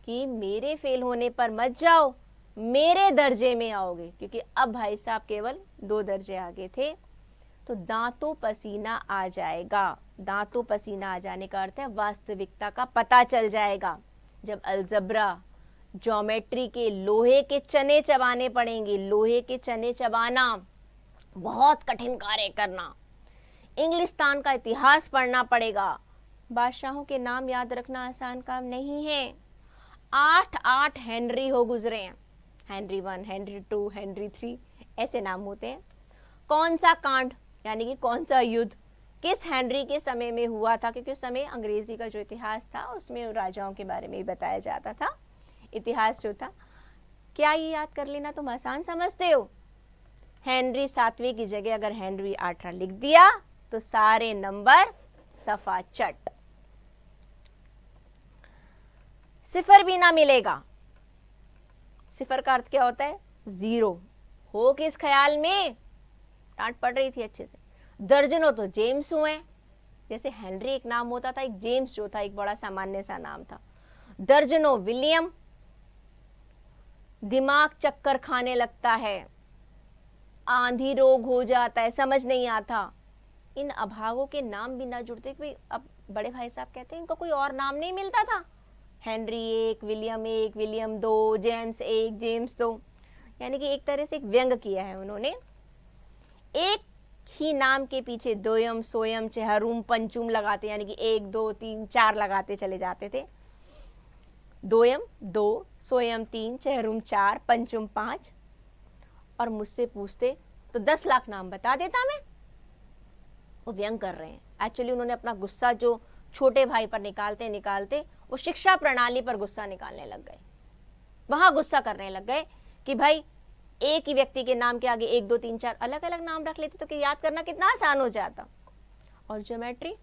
कि मेरे फेल होने पर मत जाओ, मेरे दर्जे में आओगे। क्योंकि अब भाई साहब केवल 2 दर्जे आगे थे, तो दांतों पसीना आ जाएगा। दांतों पसीना आ जाने का अर्थ है वास्तविकता का पता चल जाएगा। जब अलजबरा, ज्योमेट्री के लोहे के चने चबाने पड़ेंगे, लोहे के चने चबाना बहुत कठिन कार्य करना, इंग्लिस्तान का इतिहास पढ़ना पड़ेगा, बादशाहों के नाम याद रखना आसान काम नहीं है। 8 हेनरी हो गुजरे हैं, हेनरी 1, हेनरी 2, हेनरी 3, ऐसे नाम होते हैं। कौन सा कांड, यानी कि कौन सा युद्ध किस हेनरी के समय में हुआ था, क्योंकि उस समय अंग्रेजी का जो इतिहास था उसमें राजाओं के बारे में ही बताया जाता था। इतिहास जो था, क्या ये याद कर लेना तुम आसान समझते हो? हेनरी 7वें की जगह अगर हेनरी 8 लिख दिया तो सारे नंबर सफा चट, सिफर भी ना मिलेगा। सिफर का अर्थ क्या होता है? 0। हो किस ख्याल में? डांट पड़ रही थी अच्छे से। दर्जनों तो जेम्स हुए, जैसे हेनरी एक नाम होता था, एक जेम्स जो था एक बड़ा सामान्य सा नाम था। दर्जनों विलियम। दिमाग चक्कर खाने लगता है, आंधी रोग हो जाता है, समझ नहीं आता। इन अभागों के नाम भी ना जुड़ते। कोई अब बड़े भाई साहब कहते हैं इनको कोई और नाम नहीं मिलता था। Henry 1, William 1, William 2, James 1, James 2, यानी कि एक तरह से एक व्यंग किया है उन्होंने। एक ही नाम के पीछे दोयम, सोयम, चेहरुम, पंचुम लगाते, यानी कि 1, 2, 3, 4 लगाते चले जाते थे। दोयम 2, सोयम 3, चेहरुम 4, पंचुम 5। और मुझसे पूछते तो 10 लाख नाम बता देता मैं। वो व्यंग कर रहे हैं। एक्चुअली उन्होंने अपना गुस्सा जो छोटे भाई पर निकालते निकालते वो शिक्षा प्रणाली पर गुस्सा निकालने लग गए। वहां गुस्सा करने लग गए कि भाई एक ही व्यक्ति के नाम के आगे 1, 2, 3, 4 अलग अलग नाम रख लेते तो कि याद करना कितना आसान हो जाता। और ज्योमेट्री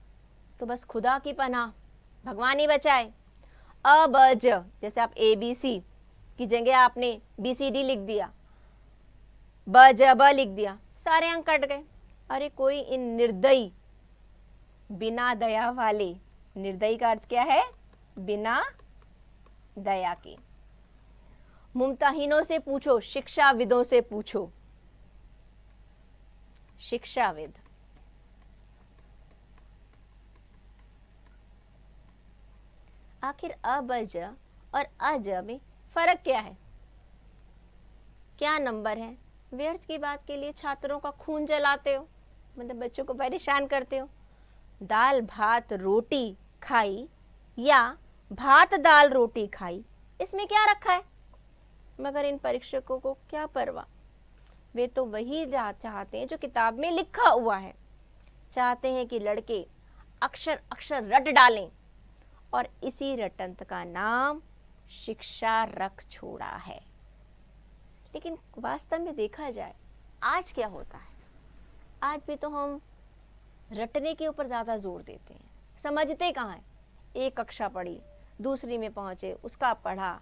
तो बस खुदा की पनाह, भगवान ही बचाए। अ ब ज, जैसे आप ABC की जगह आपने BCD लिख दिया, ब ज ब लिख दिया, सारे अंक कट गए। अरे कोई इन निर्दयी, बिना दया वाले, निर्दयी का अर्थ क्या है? बिना दया के। मुमताहिनों से पूछो, शिक्षाविदों से पूछो, शिक्षाविद। आखिर अ ब ज और अ ज में फर्क क्या है? क्या नंबर है? व्यर्थ की बात के लिए छात्रों का खून जलाते हो, मतलब बच्चों को परेशान करते हो। दाल भात रोटी खाई या भात दाल रोटी खाई, इसमें क्या रखा है? मगर इन परीक्षकों को क्या परवाह, वे तो वही चाहते हैं जो किताब में लिखा हुआ है। चाहते हैं कि लड़के अक्षर अक्षर रट डालें, और इसी रटंत का नाम शिक्षा रख छोड़ा है। लेकिन वास्तव में देखा जाए आज क्या होता है, आज भी तो हम रटने के ऊपर ज़्यादा जोर देते हैं, समझते कहाँ हैं? एक कक्षा पढ़ी, दूसरी में पहुँचे, उसका पढ़ा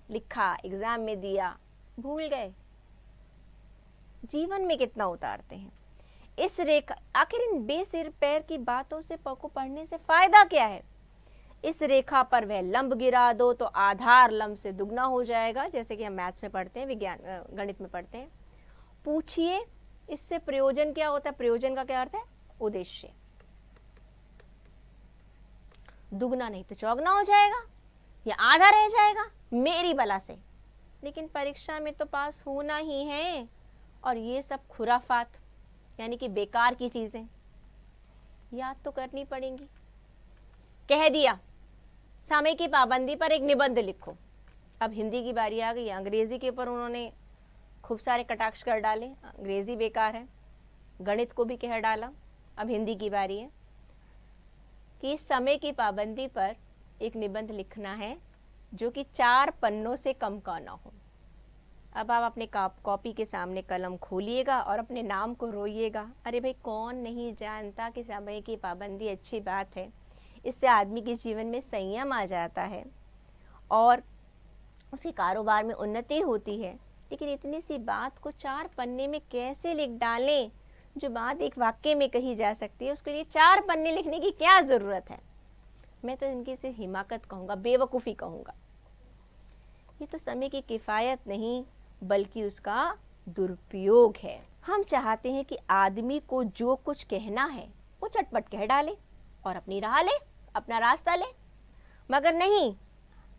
लिखा, एग्ज़ाम में दिया, भूल गए। जीवन में कितना उतारते हैं इस रेखा, आखिर इन बेसिर पैर की बातों से को पढ़ने से फ़ायदा क्या है? इस रेखा पर वह लंब गिरा दो तो आधार लंब से दुगना हो जाएगा, जैसे कि हम मैथ्स में पढ़ते हैं, विज्ञान गणित में पढ़ते हैं। पूछिए इससे प्रयोजन क्या होता है? प्रयोजन का क्या अर्थ है? उद्देश्य। दुगना नहीं तो चौगना हो जाएगा या आधा रह जाएगा मेरी बला से। लेकिन परीक्षा में तो पास होना ही है, और ये सब खुराफात यानी कि बेकार की चीजें याद तो करनी पड़ेंगी। कह दिया समय की पाबंदी पर एक निबंध लिखो। अब हिंदी की बारी आ गई। अंग्रेजी के ऊपर उन्होंने खूब सारे कटाक्ष कर डाले, अंग्रेजी बेकार है, गणित को भी कह डाला। अब हिंदी की बारी है कि समय की पाबंदी पर एक निबंध लिखना है जो कि 4 पन्नों से कम का ना हो। अब आप अपने कॉपी के सामने कलम खोलिएगा और अपने नाम को रोइएगा। अरे भाई, कौन नहीं जानता कि समय की पाबंदी अच्छी बात है, इससे आदमी के जीवन में संयम आ जाता है और उसके कारोबार में उन्नति होती है। लेकिन इतनी सी बात को 4 पन्ने में कैसे लिख डालें? जो बात एक वाक्य में कही जा सकती है उसके लिए 4 पन्ने लिखने की क्या ज़रूरत है? मैं तो इनकी से हिमाकत कहूँगा, बेवकूफ़ी कहूँगा। ये तो समय की किफ़ायत नहीं बल्कि उसका दुरुपयोग है। हम चाहते हैं कि आदमी को जो कुछ कहना है वो चटपट कह डाले और अपनी राह ले, अपना रास्ता ले। मगर नहीं,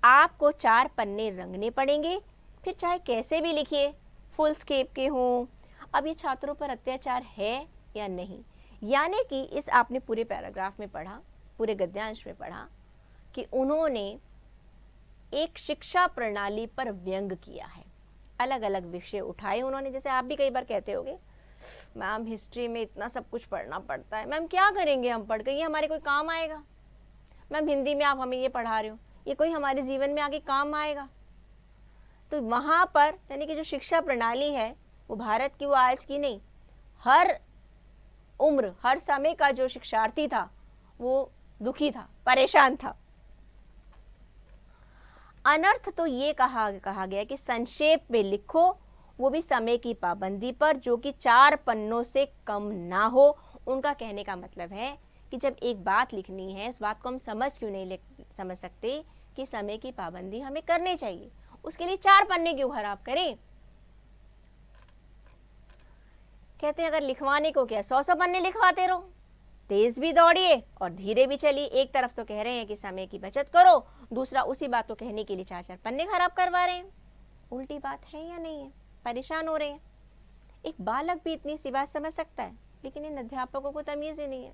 आपको 4 पन्ने रंगने पड़ेंगे, फिर चाहे कैसे भी लिखिए, फुल स्केप के हों। अब ये छात्रों पर अत्याचार है या नहीं? यानी कि इस आपने पूरे पैराग्राफ में पढ़ा, पूरे गद्यांश में पढ़ा कि उन्होंने एक शिक्षा प्रणाली पर व्यंग किया है। अलग अलग विषय उठाए उन्होंने। जैसे आप भी कई बार कहते होगे, मैम हिस्ट्री में इतना सब कुछ पढ़ना पड़ता है। मैम क्या करेंगे हम पढ़ कर, ये हमारे कोई काम आएगा? मैम हिंदी में आप हमें ये पढ़ा रहे हो, ये कोई हमारे जीवन में आगे काम आएगा? तो वहाँ पर यानी कि जो शिक्षा प्रणाली है वो भारत की, वो आज की नहीं, हर उम्र हर समय का जो शिक्षार्थी था वो दुखी था, परेशान था। अनर्थ तो ये कहा गया कि संक्षेप में लिखो, वो भी समय की पाबंदी पर, जो कि 4 पन्नों से कम ना हो। उनका कहने का मतलब है कि जब एक बात लिखनी है, उस बात को हम समझ क्यों नहीं समझ सकते कि समय की पाबंदी हमें करनी चाहिए, उसके लिए 4 पन्ने क्यों खराब करें? कहते हैं अगर लिखवाने को क्या 100 पन्ने लिखवाते रहो, तेज भी दौड़िए और धीरे भी चलिए। एक तरफ तो कह रहे हैं कि समय की बचत करो, दूसरा उसी बात को कहने के लिए 4 पन्ने खराब करवा रहे हैं। उल्टी बात है या नहीं है? परेशान हो रहे हैं। एक बालक भी इतनी सी बात समझ सकता है, लेकिन इन अध्यापकों को तमीज़ ही नहीं है।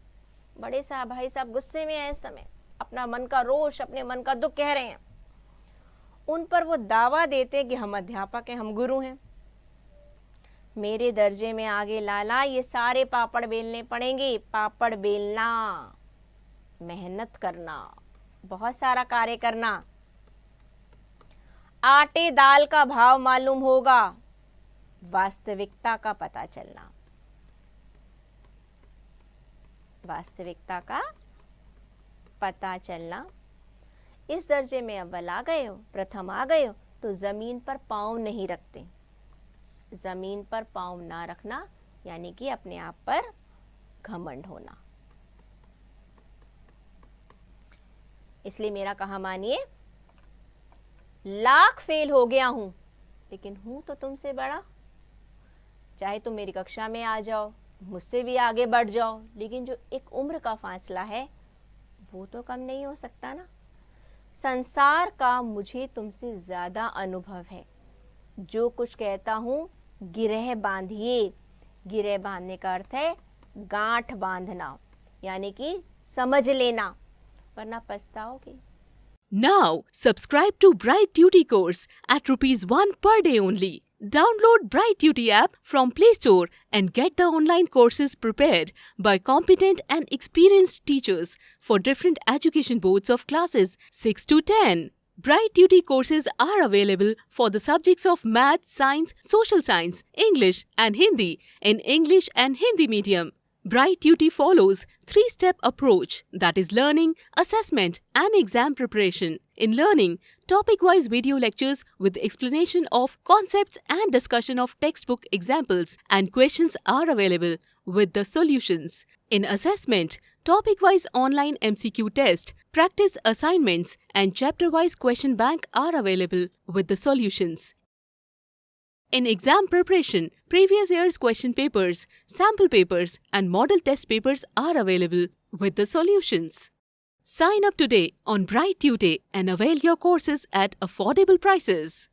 बड़े साहब, भाई साहब गुस्से में है इस समय, अपना मन का रोष, अपने मन का दुख कह रहे हैं। उन पर वो दावा देते हैं कि हम अध्यापक हैं, हम गुरु हैं। मेरे दर्जे में आगे लाला, ये सारे पापड़ बेलने पड़ेंगे। पापड़ बेलना, मेहनत करना, बहुत सारा कार्य करना, आटे दाल का भाव मालूम होगा, वास्तविकता का पता चलना, वास्तविकता का पता चलना। इस दर्जे में अव्वल आ गए हो, प्रथम आ गए हो, तो ज़मीन पर पाँव नहीं रखते। ज़मीन पर पाँव ना रखना यानी कि अपने आप पर घमंड होना। इसलिए मेरा कहा मानिए, लाख फेल हो गया हूं लेकिन हूं तो तुमसे बड़ा। चाहे तुम मेरी कक्षा में आ जाओ, मुझसे भी आगे बढ़ जाओ, लेकिन जो एक उम्र का फासला है वो तो कम नहीं हो सकता ना। संसार का मुझे तुमसे ज़्यादा अनुभव है। जो कुछ कहता हूँ गिरह बांधिए। गिरह बांधने का अर्थ है गांठ बांधना, यानी कि समझ लेना, वरना पछताओगे। Now, subscribe to Bright Duty course at ₹1 per day only. Download Bright Duty app from Play Store and get the online courses prepared by competent and experienced teachers for different education boards of classes 6 to 10. Bright Duty courses are available for the subjects of Math, Science, Social Science, English and Hindi in English and Hindi medium. Bright Duty follows 3-step approach, that is learning, assessment and exam preparation. In learning, topic-wise video lectures with explanation of concepts and discussion of textbook examples and questions are available with the solutions. In assessment, topic-wise online MCQ test, practice assignments and chapter-wise question bank are available with the solutions. In exam preparation, previous year's question papers, sample papers and model test papers are available with the solutions. Sign up today on Bright Tutor and avail your courses at affordable prices.